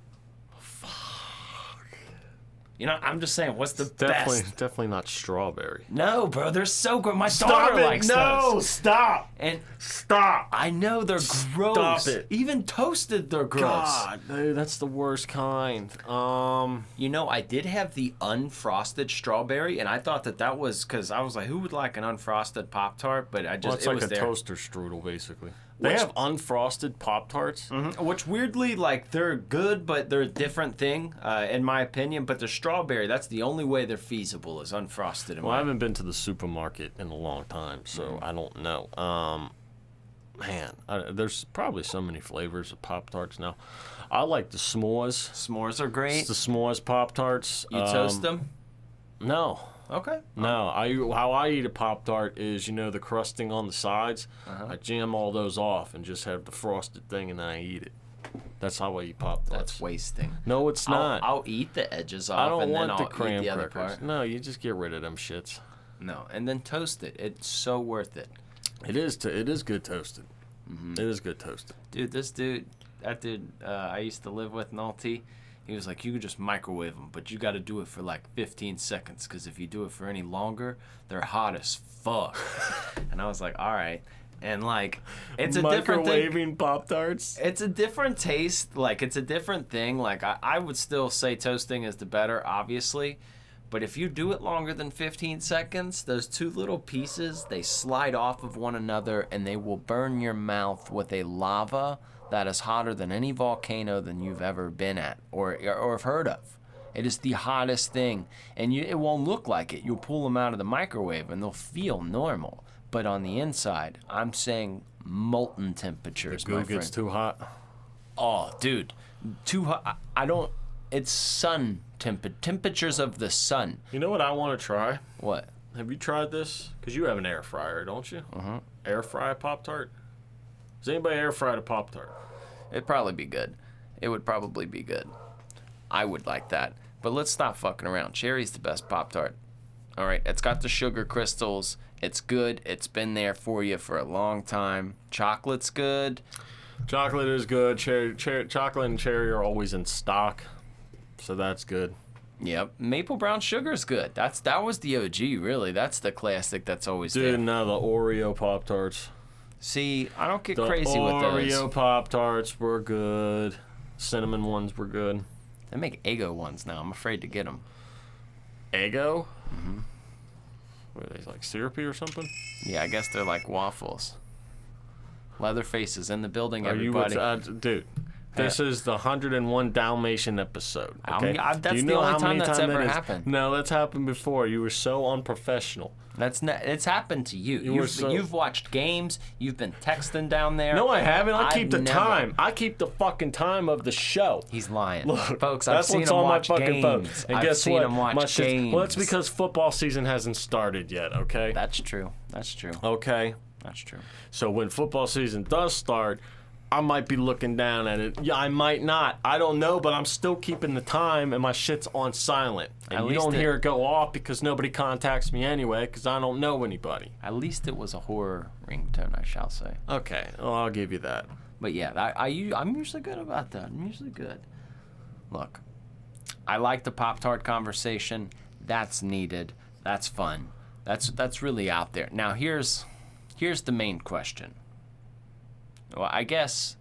Speaker 1: You know, I'm just saying, what's the best?
Speaker 2: Definitely not strawberry.
Speaker 1: No, bro, they're so good. My daughter likes those.
Speaker 2: Stop.
Speaker 1: And
Speaker 2: Stop.
Speaker 1: I know they're gross.
Speaker 2: Stop it.
Speaker 1: Even toasted, they're gross.
Speaker 2: God, dude, that's the worst kind.
Speaker 1: You know, I did have the unfrosted strawberry, and I thought that was because I was like, who would like an unfrosted Pop-Tart? But I just,
Speaker 2: well, it's
Speaker 1: it
Speaker 2: like
Speaker 1: was
Speaker 2: a
Speaker 1: there.
Speaker 2: toaster strudel, basically. They have unfrosted Pop-Tarts?
Speaker 1: Mm-hmm. Which weirdly, like, they're good, but they're a different thing, in my opinion. But the strawberry, that's the only way they're feasible, is unfrosted.
Speaker 2: Well, I haven't been to the supermarket in a long time, so I don't know. There's probably so many flavors of Pop-Tarts now. I like the s'mores.
Speaker 1: S'mores are great.
Speaker 2: It's the s'mores Pop-Tarts.
Speaker 1: You toast them?
Speaker 2: No.
Speaker 1: Okay.
Speaker 2: No, how I eat a Pop-Tart is, the crusting on the sides. I jam all those off and just have the frosted thing, and then I eat it. That's how I eat Pop-Tarts.
Speaker 1: That's wasting.
Speaker 2: No, it's not.
Speaker 1: I'll eat the edges off,
Speaker 2: I don't
Speaker 1: and
Speaker 2: want
Speaker 1: then
Speaker 2: the
Speaker 1: I'll
Speaker 2: graham
Speaker 1: eat the other
Speaker 2: crackers.
Speaker 1: part.
Speaker 2: No, you just get rid of them shits.
Speaker 1: No, and then toast it. It's so worth it.
Speaker 2: It is good toasted. Mm-hmm. It is good toasted.
Speaker 1: Dude, that dude I used to live with in Alti, he was like, you could just microwave them, but you got to do it for like 15 seconds, because if you do it for any longer, they're hot as fuck. And I was like, all right. And like, it's a different thing.
Speaker 2: Microwaving Pop-Tarts?
Speaker 1: It's a different taste. Like, it's a different thing. Like, I would still say toasting is the better, obviously. But if you do it longer than 15 seconds, those two little pieces, they slide off of one another, and they will burn your mouth with a lava that is hotter than any volcano than you've ever been at or have heard of. It is the hottest thing, and it won't look like it. You'll pull them out of the microwave, and they'll feel normal. But on the inside, I'm saying molten temperatures,
Speaker 2: the
Speaker 1: my
Speaker 2: goo
Speaker 1: friend.
Speaker 2: gets too hot.
Speaker 1: Oh, dude, too hot. I don't. It's sun temperatures of the sun.
Speaker 2: You know what I want to try?
Speaker 1: What?
Speaker 2: Have you tried this? Because you have an air fryer, don't you?
Speaker 1: Uh-huh.
Speaker 2: Air fry a Pop-Tart? Does anybody air fry a Pop-Tart?
Speaker 1: It'd probably be good. It would probably be good. I would like that. But let's stop fucking around. Cherry's the best Pop-Tart. All right, it's got the sugar crystals. It's good. It's been there for you for a long time. Chocolate's good.
Speaker 2: Chocolate is good. Chocolate and cherry are always in stock, so that's good.
Speaker 1: Yep. Maple brown sugar's good. That was the OG, really. That's the classic that's always there.
Speaker 2: Dude, now the Oreo Pop-Tarts.
Speaker 1: See, I don't get crazy with those.
Speaker 2: The Oreo Pop-Tarts were good. Cinnamon ones were good.
Speaker 1: They make Eggo ones now. I'm afraid to get them.
Speaker 2: Eggo? Mm-hmm. What are they, like syrupy or something?
Speaker 1: Yeah, I guess they're like waffles. Leatherface is in the building,
Speaker 2: Are
Speaker 1: everybody.
Speaker 2: Dude, this is the 101 Dalmatian episode. Okay?
Speaker 1: That's
Speaker 2: Do you
Speaker 1: the
Speaker 2: know
Speaker 1: only
Speaker 2: how
Speaker 1: time
Speaker 2: many
Speaker 1: that's
Speaker 2: times
Speaker 1: ever
Speaker 2: that is?
Speaker 1: happened.
Speaker 2: No, that's happened before. You were so unprofessional.
Speaker 1: It's happened to you.
Speaker 2: You
Speaker 1: You've watched games. You've been texting down there.
Speaker 2: No, I haven't. I keep the
Speaker 1: never.
Speaker 2: time. I keep the fucking time of the show.
Speaker 1: He's lying.
Speaker 2: Look,
Speaker 1: folks, I've
Speaker 2: that's
Speaker 1: seen
Speaker 2: what's
Speaker 1: him
Speaker 2: on
Speaker 1: watch
Speaker 2: my fucking phone.
Speaker 1: games.
Speaker 2: And
Speaker 1: I've
Speaker 2: guess
Speaker 1: seen
Speaker 2: what?
Speaker 1: him watch games.
Speaker 2: Well, it's because football season hasn't started yet, okay?
Speaker 1: That's true. That's true.
Speaker 2: Okay?
Speaker 1: That's true.
Speaker 2: So when football season does start, I might be looking down at it. Yeah, I might not. I don't know, but I'm still keeping the time, and my shit's on silent. And you don't hear it go off because nobody contacts me anyway, because I don't know anybody.
Speaker 1: At least it was a horror ringtone, I shall say.
Speaker 2: Okay, well, I'll give you that.
Speaker 1: But yeah, I'm usually good about that. I'm usually good. Look, I like the Pop-Tart conversation. That's needed. That's fun. That's really out there. Now here's the main question. Well, I guess,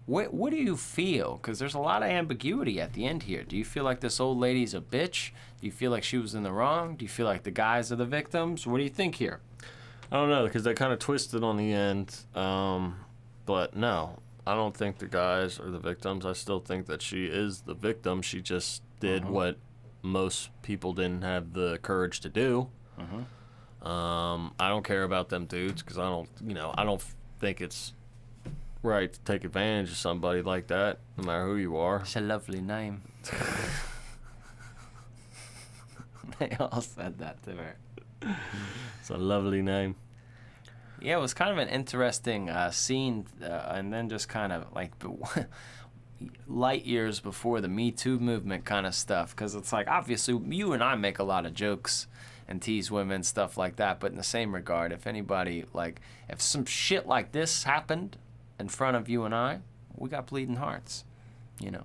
Speaker 1: what do you feel? Because there's a lot of ambiguity at the end here. Do you feel like this old lady's a bitch? Do you feel like she was in the wrong? Do you feel like the guys are the victims? What do you think here?
Speaker 2: I don't know, because they kind of twisted on the end. But no, I don't think the guys are the victims. I still think that she is the victim. She just did what most people didn't have the courage to do. I don't care about them dudes because I don't think it's right to take advantage of somebody like that, no matter who you are.
Speaker 1: It's a lovely name. They all said that to her.
Speaker 2: It's a lovely name.
Speaker 1: Yeah, it was kind of an interesting scene, and then just kind of like light years before the Me Too movement kind of stuff, because it's like, obviously, you and I make a lot of jokes and tease women, stuff like that, but in the same regard, if anybody, like, if some shit like this happened in front of you and I, we got bleeding hearts, you know.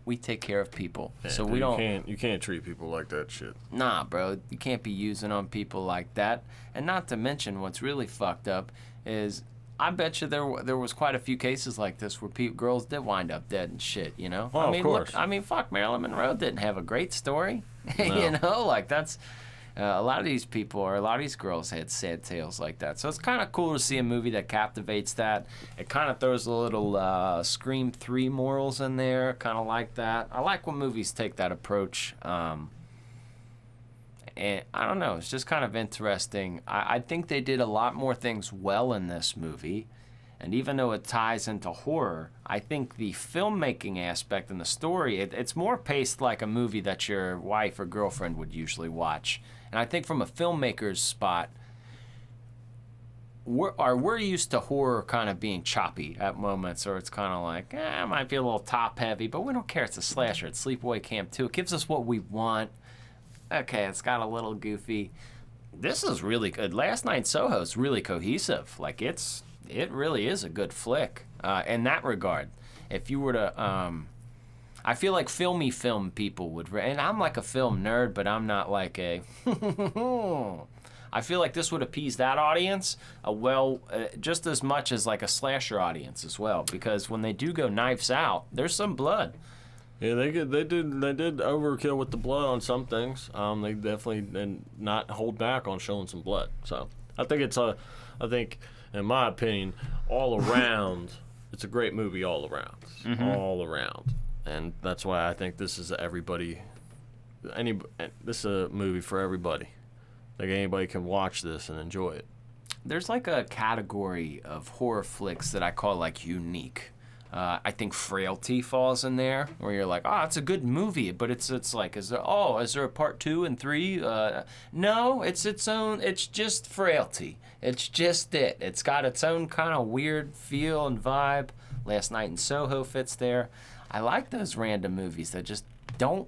Speaker 1: We take care of people,
Speaker 2: Yeah,
Speaker 1: so
Speaker 2: dude,
Speaker 1: we don't.
Speaker 2: You can't treat people like that shit.
Speaker 1: Nah, bro, you can't be using on people like that. And not to mention, what's really fucked up is, I bet you there was quite a few cases like this where girls did wind up dead and shit. You know?
Speaker 2: Oh,
Speaker 1: I mean,
Speaker 2: of course.
Speaker 1: Look, fuck, Marilyn Monroe didn't have a great story.
Speaker 2: No.
Speaker 1: You know, like that's. A lot of these people, or a lot of these girls, had sad tales like that. So it's kind of cool to see a movie that captivates that. It kind of throws a little Scream 3 morals in there, kind of like that. I like when movies take that approach. And I don't know, it's just kind of interesting. I think they did a lot more things well in this movie. And even though it ties into horror, I think the filmmaking aspect and the story, it's more paced like a movie that your wife or girlfriend would usually watch. And I think from a filmmaker's spot, we're used to horror kind of being choppy at moments, or it's kind of like, it might be a little top heavy, but we don't care. It's a slasher. It's Sleepaway Camp 2. It gives us what we want. Okay, it's got a little goofy. This is really good. Last Night in Soho is really cohesive. Like, it really is a good flick in that regard. If you were to, I feel like film people would, and I'm like a film nerd, but I'm not like a, I feel like this would appease that audience just as much as like a slasher audience as well, because when they do go Knives Out, there's some blood.
Speaker 2: Yeah, they did overkill with the blood on some things. They definitely did not hold back on showing some blood. So I think in my opinion, all around, it's a great movie all around. All around. And that's why I think this is this is a movie for everybody. Like, anybody can watch this and enjoy it.
Speaker 1: There's like a category of horror flicks that I call like unique. I think Frailty falls in there, where you're like, it's a good movie, but it's like, is there a part 2 and 3? No, it's its own. It's just Frailty. It's just it. It's got its own kind of weird feel and vibe. Last Night in Soho fits there. I like those random movies that just don't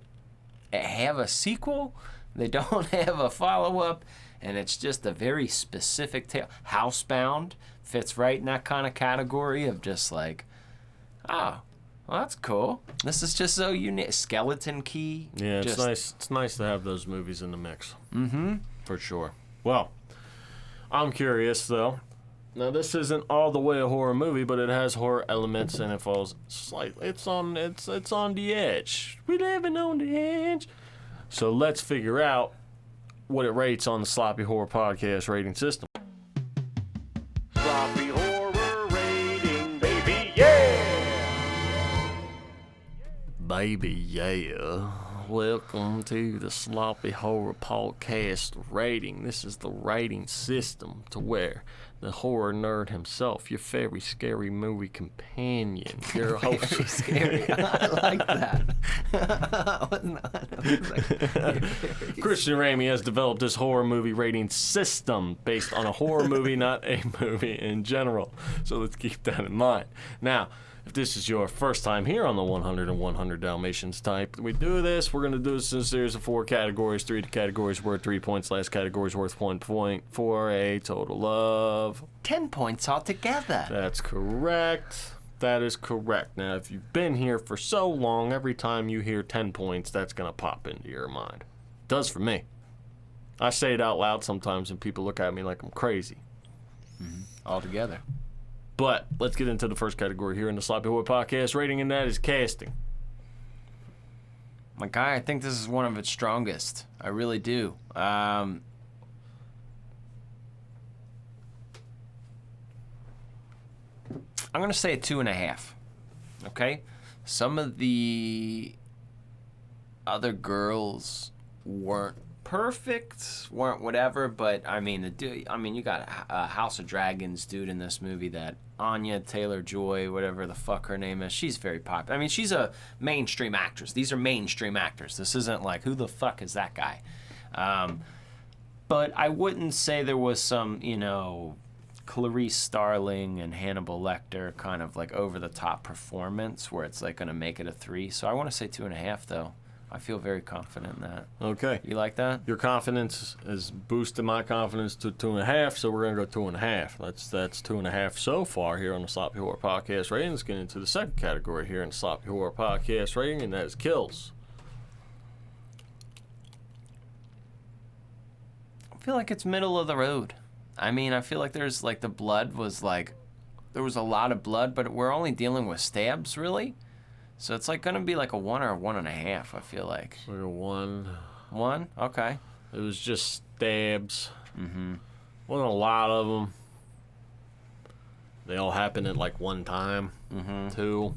Speaker 1: have a sequel. They don't have a follow-up, and it's just a very specific tale. Housebound fits right in that kind of category of just like, well, that's cool. This is just so unique. Skeleton Key.
Speaker 2: Yeah, it's nice. It's nice to have those movies in the mix. For sure. Well, I'm curious though. Now, this isn't all the way a horror movie, but it has horror elements, and it falls slightly. It's on the edge. We living on the edge. So let's figure out what it rates on the Sloppy Horror Podcast rating system. Sloppy Horror rating, baby, yeah! Baby, yeah. Welcome to the Sloppy Horror Podcast rating. This is the rating system to where the horror nerd himself, your very scary movie companion, your host.
Speaker 1: Very scary. I like that.
Speaker 2: Christian Ramey has developed this horror movie rating system based on a horror movie, not a movie in general. So let's keep that in mind. Now, if this is your first time here on the 100 and 100 Dalmatians type, we do this. We're going to do this in a series of 4 categories. 3 categories worth 3 points. Last category is worth 1 point for a total of
Speaker 1: 10 points altogether.
Speaker 2: That's correct. That is correct. Now, if you've been here for so long, every time you hear 10 points, that's going to pop into your mind. It does for me. I say it out loud sometimes, and people look at me like I'm crazy.
Speaker 1: All together.
Speaker 2: But let's get into the first category here in the Sloppy Horror Podcast rating, and that is casting.
Speaker 1: My guy, I think this is one of its strongest. I really do. I'm going to say a 2.5. Okay? Some of the other girls weren't perfect, weren't whatever, but I mean, you got a House of Dragons dude in this movie, that Anya Taylor-Joy, whatever the fuck her name is. She's very popular. I mean, she's a mainstream actress. These are mainstream actors. This isn't like, who the fuck is that guy? But I wouldn't say there was some, Clarice Starling and Hannibal Lecter kind of like over-the-top performance where it's like going to make it a 3. So I want to say 2.5, though. I feel very confident in that.
Speaker 2: Okay.
Speaker 1: You like that?
Speaker 2: Your confidence has boosted my confidence to 2.5, so we're going to go 2.5. That's 2.5 so far here on the Sloppy Horror Podcast rating. Let's get into the second category here in the Sloppy Horror Podcast rating, and that is kills.
Speaker 1: I feel like it's middle of the road. I mean, I feel like there's like the blood was like, there was a lot of blood, but we're only dealing with stabs, really. So it's like going to be like a 1 or a 1.5, I feel like.
Speaker 2: Like a 1.
Speaker 1: 1? Okay.
Speaker 2: It was just stabs.
Speaker 1: Mm-hmm.
Speaker 2: Wasn't a lot of them. They all happened at like one time, too.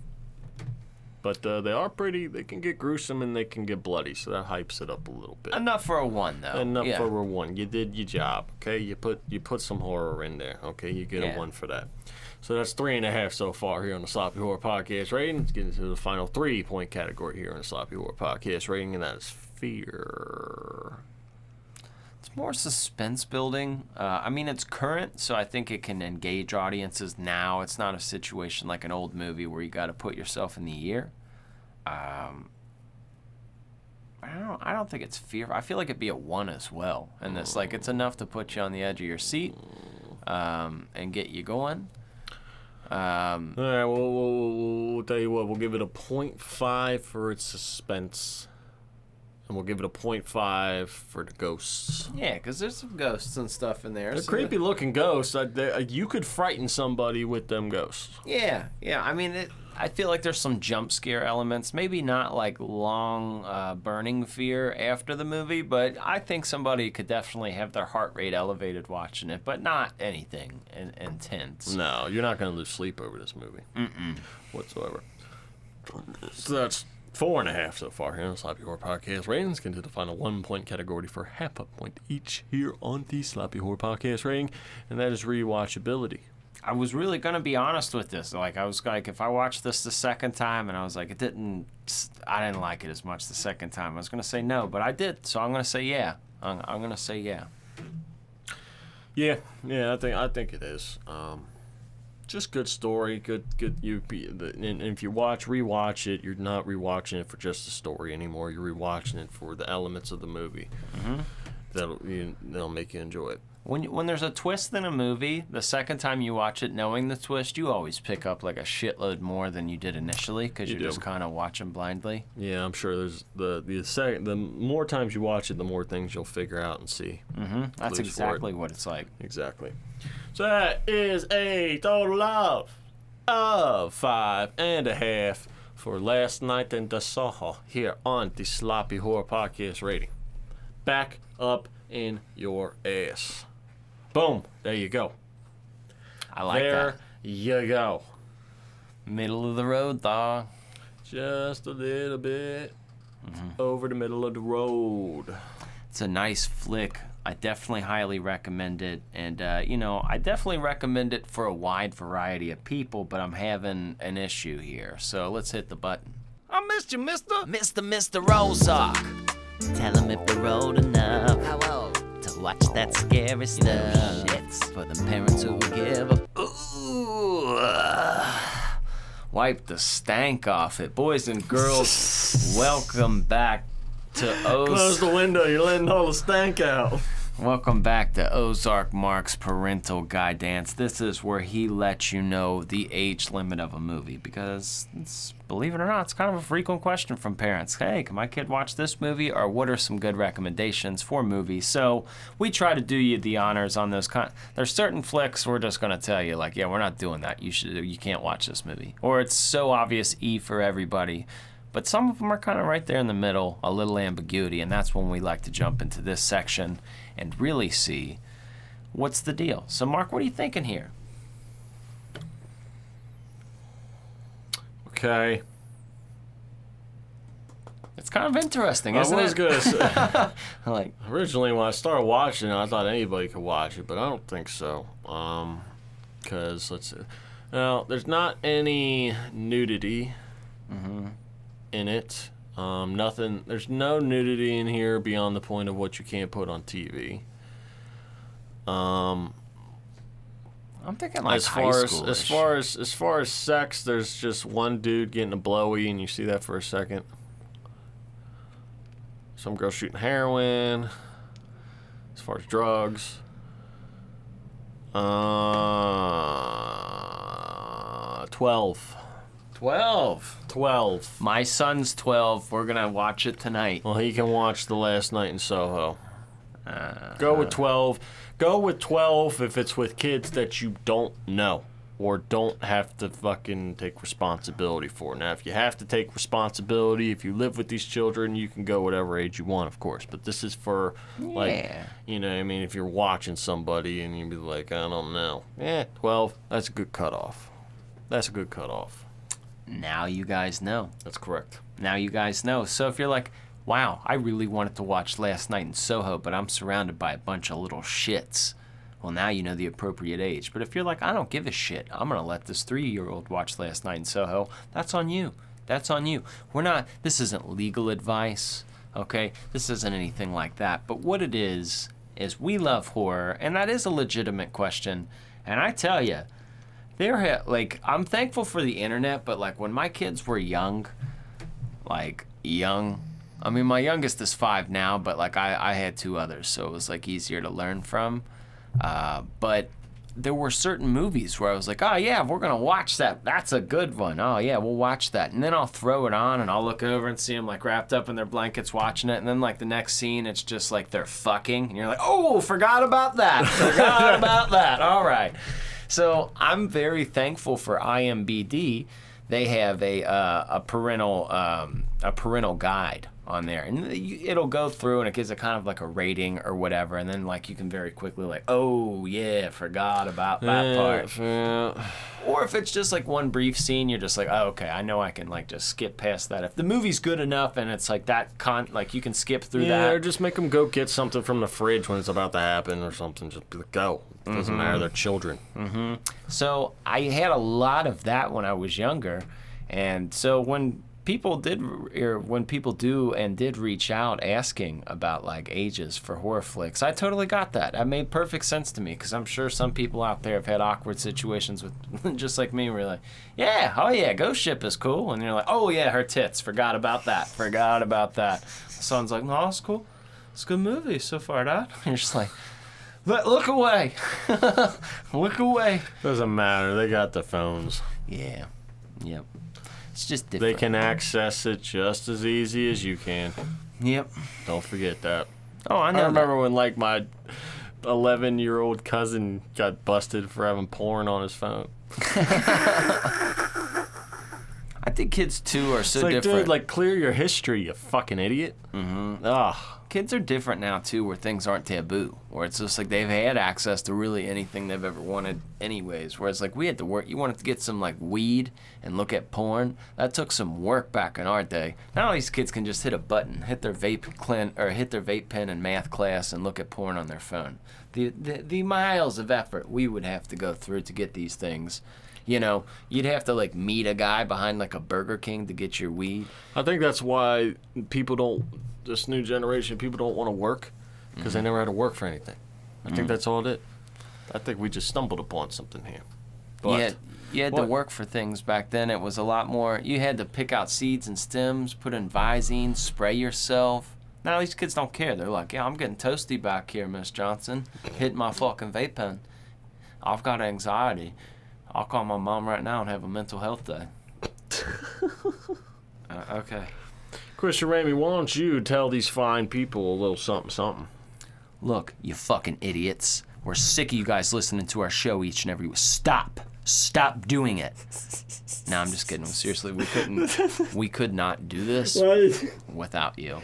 Speaker 2: But they can get gruesome and they can get bloody, so that hypes it up a little bit.
Speaker 1: Enough for a 1, though.
Speaker 2: Enough for a 1. You did your job, okay? You put some horror in there, okay? You get a 1 for that. So that's 3.5 so far here on the Sloppy Horror Podcast rating. Let's get into the final 3-point category here on the Sloppy Horror Podcast rating, and that is fear.
Speaker 1: It's more suspense building. I mean, it's current, so I think it can engage audiences now. It's not a situation like an old movie where you got to put yourself in the ear. I don't think it's fear. I feel like it'd be a 1 as well. And it's like it's enough to put you on the edge of your seat and get you going.
Speaker 2: All right, we'll tell you what. We'll give it a 0.5 for its suspense. And we'll give it a 0.5 for the ghosts.
Speaker 1: Yeah, because there's some ghosts and stuff in there.
Speaker 2: They're creepy-looking ghosts. You could frighten somebody with them ghosts.
Speaker 1: Yeah. I mean, I feel like there's some jump scare elements. Maybe not like long burning fear after the movie, but I think somebody could definitely have their heart rate elevated watching it, but not anything intense.
Speaker 2: No, you're not going to lose sleep over this movie. Whatsoever. So that's 4.5 so far here on the Sloppy Horror Podcast rating. Let's get into the final 1-point category for half a point each here on the Sloppy Horror Podcast rating, and that is rewatchability.
Speaker 1: I was really going to be honest with this. Like, I was like, if I watched this the second time and I was like, I didn't like it as much the second time, I was going to say no, but I did, so I'm going to say yeah. I'm going to say yeah.
Speaker 2: Yeah, I think it is. Just good story, good. And if you rewatch it, you're not rewatching it for just the story anymore. You're rewatching it for the elements of the movie. That'll make you enjoy it.
Speaker 1: When there's a twist in a movie, the second time you watch it, knowing the twist, you always pick up like a shitload more than you did initially because you're just kind of watching blindly.
Speaker 2: Yeah, I'm sure there's the more times you watch it, the more things you'll figure out and see.
Speaker 1: That's exactly what it's like.
Speaker 2: Exactly. So that is a total of 5.5 for Last Night in the Soho here on the Sloppy Horror Podcast rating. Back up in your ass. Boom. There you go.
Speaker 1: I like that.
Speaker 2: There you go.
Speaker 1: Middle of the road, dog.
Speaker 2: Just a little bit over the middle of the road.
Speaker 1: It's a nice flick. I definitely highly recommend it. And, I definitely recommend it for a wide variety of people, but I'm having an issue here. So let's hit the button.
Speaker 3: I missed you, mister.
Speaker 1: Mr. Ozark. Tell him if we're old enough.
Speaker 3: How old?
Speaker 1: To watch that scary stuff. It's for the parents who give up. Ooh. Wipe the stank off it. Boys and girls, welcome back to Ozark.
Speaker 2: Close the window. You're letting all the stank out.
Speaker 1: Welcome back to Ozark Mark's Parental Guidance. This is where he lets you know the age limit of a movie because, believe it or not, it's kind of a frequent question from parents. Hey, can my kid watch this movie, or what are some good recommendations for movies? So we try to do you the honors on those. There's certain flicks we're just going to tell you, like, yeah, we're not doing that. You can't watch this movie. Or it's so obvious E for everybody. But some of them are kind of right there in the middle, a little ambiguity, and that's when we like to jump into this section and really see what's the deal. So, Mark, what are you thinking here?
Speaker 2: Okay.
Speaker 1: It's kind of interesting, isn't it?
Speaker 2: I was going to say,
Speaker 1: like,
Speaker 2: originally when I started watching it, I thought anybody could watch it, but I don't think so. Because, let's see. Now, there's not any nudity. In it. Nothing. There's no nudity in here beyond the point of what you can't put on TV.
Speaker 1: I'm thinking like high school-ish.
Speaker 2: As far as sex, there's just one dude getting a blowy, and you see that for a second. Some girl shooting heroin. As far as drugs, 12. 12.
Speaker 1: My son's 12. We're gonna watch it tonight.
Speaker 2: Well, he can watch The Last Night in Soho. Go with 12. Go with 12 if it's with kids that you don't know or don't have to fucking take responsibility for. Now, if you have to take responsibility, if you live with these children, you can go whatever age you want, of course. But this is for, like, you know what I mean, if you're watching somebody and you'd be like, I don't know. 12. That's a good cutoff.
Speaker 1: Now you guys know.
Speaker 2: That's correct.
Speaker 1: Now you guys know. So if you're like, wow, I really wanted to watch Last Night in Soho, but I'm surrounded by a bunch of little shits. Well, now you know the appropriate age. But if you're like, I don't give a shit, I'm going to let this 3-year-old watch Last Night in Soho, that's on you. That's on you. This isn't legal advice, okay? This isn't anything like that. But what it is we love horror, and that is a legitimate question. And I tell you, I'm thankful for the internet, but like when my kids were young, I mean, my youngest is 5 now, but like I had 2 others, so it was like easier to learn from. But there were certain movies where I was like, oh yeah, we're gonna watch that. That's a good one. Oh yeah, we'll watch that. And then I'll throw it on and I'll look over and see them like wrapped up in their blankets watching it. And then like the next scene, it's just like they're fucking, and you're like, oh, forgot about that. All right. So I'm very thankful for IMBD. They have a parental guide on there, and it'll go through and it gives it kind of like a rating or whatever, and then like you can very quickly like, oh yeah, forgot about that part.
Speaker 2: Yeah.
Speaker 1: Or if it's just like one brief scene, you're just like, oh, okay, I know I can like just skip past that. If the movie's good enough and it's like that like you can skip through that.
Speaker 2: Or just make them go get something from the fridge when it's about to happen or something. Just be like, go. It doesn't matter. They're children.
Speaker 1: So I had a lot of that when I was younger, and so when people do and did reach out asking about like ages for horror flicks, I totally got that. That made perfect sense to me, because I'm sure some people out there have had awkward situations with just like me, where you're like, yeah, oh yeah, Ghost Ship is cool, and you're like, oh yeah, her tits, forgot about that. The son's like, no, it's cool, it's a good movie so far, Dad. And you're just like, but look away. Look away.
Speaker 2: Doesn't matter. They got the phones.
Speaker 1: Yeah. Yep. It's just different.
Speaker 2: They can access it just as easy as you can.
Speaker 1: Yep.
Speaker 2: Don't forget that.
Speaker 1: Oh, I know.
Speaker 2: I remember when like my 11-year-old cousin got busted for having porn on his phone.
Speaker 1: I think kids too are so
Speaker 2: it's like,
Speaker 1: different.
Speaker 2: Dude, like, clear your history, you fucking idiot. Ugh.
Speaker 1: Kids are different now too, where things aren't taboo, where it's just like they've had access to really anything they've ever wanted anyways, whereas like we had to work. You wanted to get some like weed and look at porn, that took some work back in our day. Now these kids can just hit a button, hit their vape pen in math class and look at porn on their phone. The miles of effort we would have to go through to get these things. You know, you'd have to like meet a guy behind like a Burger King to get your weed.
Speaker 2: I think that's why this new generation, people don't want to work, because they never had to work for anything. I think that's all it is. I think we just stumbled upon something here. But
Speaker 1: you had to work for things back then. It was a lot more. You had to pick out seeds and stems, put in Visine, spray yourself. Now these kids don't care. They're like, yeah, I'm getting toasty back here, Miss Johnson. Hitting my fucking vape pen. I've got anxiety. I'll call my mom right now and have a mental health day. Okay.
Speaker 2: Christian Ramey, why don't you tell these fine people a little something, something?
Speaker 1: Look, you fucking idiots. We're sick of you guys listening to our show each and every week. Stop doing it. No, I'm just kidding. Seriously, we could not do this without you.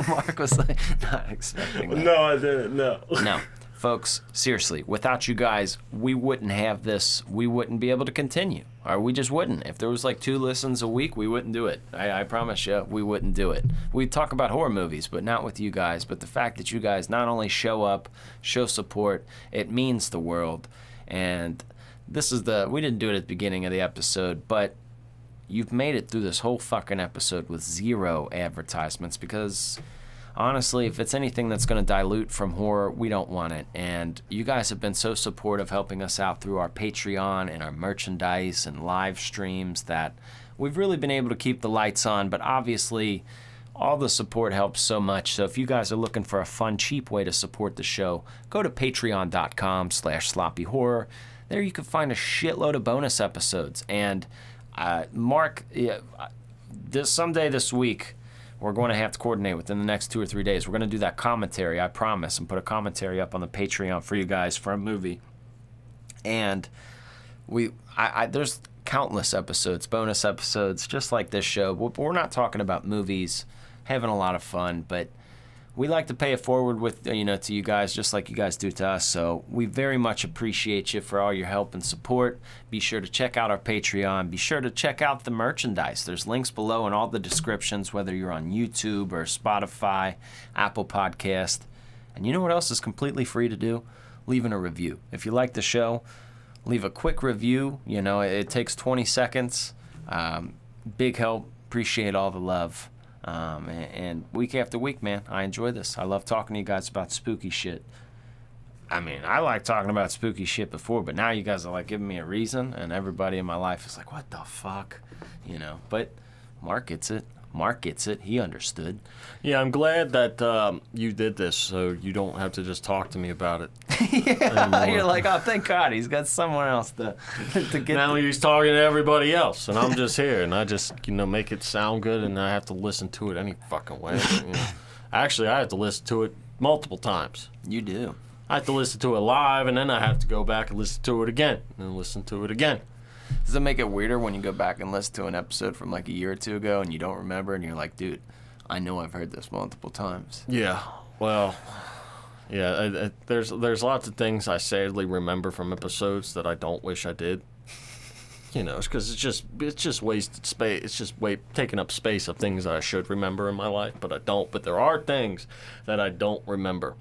Speaker 1: Mark was like, not expecting that.
Speaker 2: No, I didn't. No.
Speaker 1: No. Folks, seriously, without you guys, we wouldn't have this. We wouldn't be able to continue. Or we just wouldn't. If there was like 2 listens a week, we wouldn't do it. I promise you, we wouldn't do it. We'd talk about horror movies, but not with you guys. But the fact that you guys not only show up, show support, it means the world. And this is we didn't do it at the beginning of the episode, but you've made it through this whole fucking episode with 0 advertisements because... honestly, if it's anything that's going to dilute from horror, we don't want it. And you guys have been so supportive helping us out through our Patreon and our merchandise and live streams that we've really been able to keep the lights on. But obviously, all the support helps so much. So if you guys are looking for a fun, cheap way to support the show, go to patreon.com/sloppyhorror. There you can find a shitload of bonus episodes. And Mark, someday this week, we're going to have to coordinate within the next 2 or 3 days. We're going to do that commentary, I promise, and put a commentary up on the Patreon for you guys for a movie. And there's countless episodes, bonus episodes, just like this show. We're not talking about movies, having a lot of fun, but we like to pay it forward with, to you guys, just like you guys do to us. So we very much appreciate you for all your help and support. Be sure to check out our Patreon. Be sure to check out the merchandise. There's links below in all the descriptions, whether you're on YouTube or Spotify, Apple Podcast. And you know what else is completely free to do? Leaving a review. If you like the show, leave a quick review. It takes 20 seconds. Big help. Appreciate all the love. And week after week, man, I enjoy this. I love talking to you guys about spooky shit. I mean, I like talking about spooky shit before, but now you guys are like giving me a reason, and everybody in my life is like, what the fuck? But Mark gets it. He understood.
Speaker 2: Yeah, I'm glad that you did this so you don't have to just talk to me about it.
Speaker 1: Yeah, you're like, oh, thank God, he's got someone else to get.
Speaker 2: Now he's talking to everybody else, and I'm just here, and I just, make it sound good, and I have to listen to it any fucking way. Actually, I have to listen to it multiple times.
Speaker 1: You do.
Speaker 2: I have to listen to it live, and then I have to go back and listen to it again, and listen to it again.
Speaker 1: Does it make it weirder when you go back and listen to an episode from like a year or 2 ago and you don't remember and you're like, dude, I know I've heard this multiple times?
Speaker 2: Yeah. Well, yeah. There's lots of things I sadly remember from episodes that I don't wish I did. It's because it's just wasted space. It's just taking up space of things that I should remember in my life, but I don't. But there are things that I don't remember.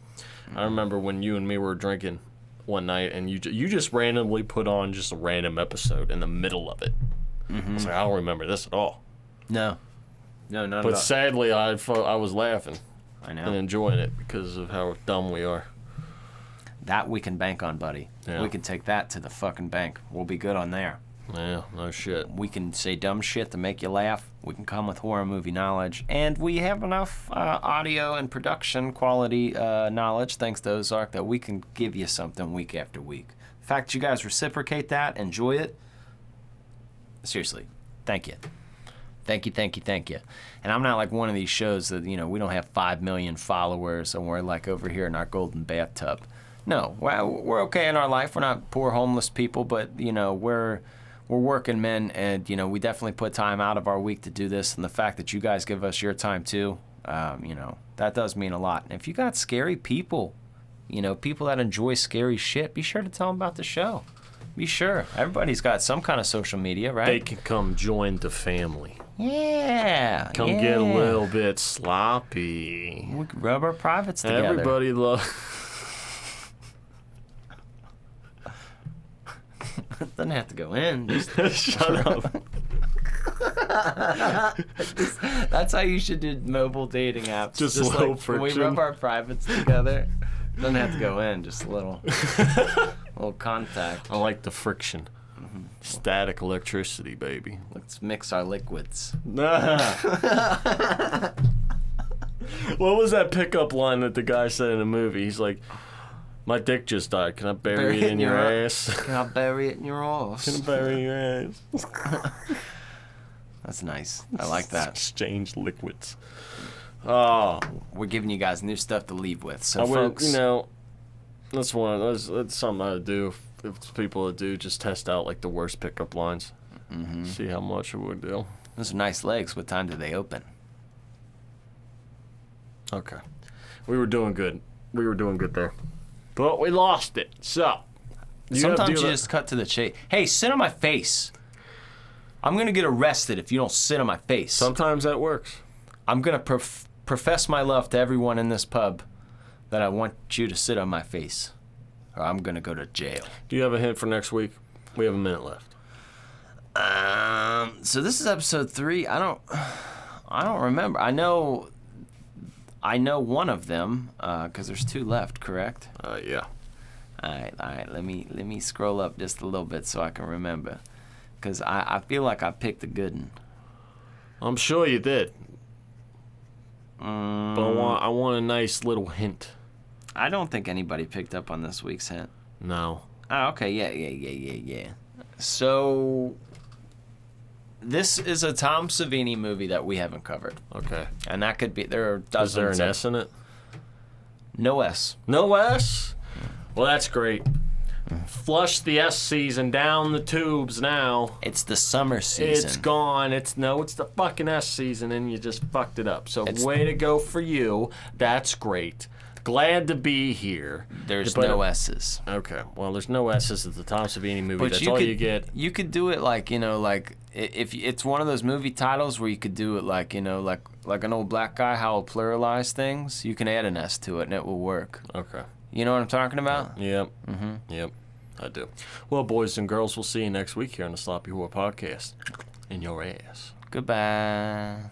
Speaker 2: I remember when you and me were drinking one night, and you just randomly put on just a random episode in the middle of it. Mm-hmm. I was like, I don't remember this at all.
Speaker 1: No, not at all.
Speaker 2: But sadly, I was laughing.
Speaker 1: I know.
Speaker 2: And enjoying it because of how dumb we are.
Speaker 1: That we can bank on, buddy.
Speaker 2: Yeah.
Speaker 1: We can take that to the fucking bank. We'll be good on there.
Speaker 2: Yeah, no shit.
Speaker 1: We can say dumb shit to make you laugh. We can come with horror movie knowledge. And we have enough audio and production quality knowledge, thanks to Ozark, that we can give you something week after week. The fact that you guys reciprocate that, enjoy it, seriously, thank you. Thank you. And I'm not like one of these shows that, we don't have 5 million followers and we're like over here in our golden bathtub. No, we're okay in our life. We're not poor homeless people, but, we're working men, and we definitely put time out of our week to do this. And the fact that you guys give us your time too, that does mean a lot. And if you got scary people, people that enjoy scary shit, be sure to tell them about the show. Be sure. Everybody's got some kind of social media, right?
Speaker 2: They can come join the family.
Speaker 1: Yeah.
Speaker 2: Come get a little bit sloppy.
Speaker 1: We can rub our privates together.
Speaker 2: Everybody loves.
Speaker 1: Doesn't have to go in. Just
Speaker 2: shut up.
Speaker 1: That's how you should do mobile dating apps.
Speaker 2: Just low friction.
Speaker 1: We rub our privates together. Doesn't have to go in. Just a little contact.
Speaker 2: I like the friction. Mm-hmm. Static electricity, baby.
Speaker 1: Let's mix our liquids.
Speaker 2: What was that pickup line that the guy said in the movie? He's like, my dick just died. Can I bury it in your ass?
Speaker 1: Can I bury it in your ass?
Speaker 2: Can I bury your ass?
Speaker 1: That's nice. I like that.
Speaker 2: Exchange liquids. Oh,
Speaker 1: we're giving you guys new stuff to leave with. So,
Speaker 2: folks,
Speaker 1: folks,
Speaker 2: that's something I would do if people would do. Just test out like the worst pickup lines. Mm-hmm. See how much it would do.
Speaker 1: Those are nice legs. What time do they open?
Speaker 2: Okay, we were doing good. We were doing good there, but we lost it. So
Speaker 1: sometimes you just cut to the chase. Hey, sit on my face. I'm gonna get arrested if you don't sit on my face.
Speaker 2: Sometimes that works.
Speaker 1: I'm gonna profess my love to everyone in this pub that I want you to sit on my face, or I'm gonna go to jail.
Speaker 2: Do you have a hint for next week? We have a minute left.
Speaker 1: So this is episode 3. I don't remember. I know one of them because there's 2 left. Correct?
Speaker 2: Yeah.
Speaker 1: All right. Let me scroll up just a little bit so I can remember, because I feel like I picked a good one.
Speaker 2: I'm sure you did. But I want a nice little hint.
Speaker 1: I don't think anybody picked up on this week's hint.
Speaker 2: No.
Speaker 1: Oh, okay. Yeah. So this is a Tom Savini movie that we haven't covered.
Speaker 2: Okay.
Speaker 1: And that could be, there are dozens.
Speaker 2: Is there an S in it?
Speaker 1: No S.
Speaker 2: No S? Well, that's great. Flush the S season down the tubes now.
Speaker 1: It's the summer season.
Speaker 2: It's gone. It's the fucking S season, and you just fucked it up. So way to go for you. That's great. Glad to be here.
Speaker 1: There's no S's.
Speaker 2: Okay. Well, there's no S's at the Tom Savini movie. But that's all you get.
Speaker 1: You could do it like, if it's one of those movie titles where you could do it like, like an old black guy, how he'll pluralize things. You can add an S to it, and it will work.
Speaker 2: Okay.
Speaker 1: You know what I'm talking about?
Speaker 2: Yep. Mm-hmm. Yep. I do. Well, boys and girls, we'll see you next week here on the Sloppy Whore Podcast. In your ass.
Speaker 1: Goodbye.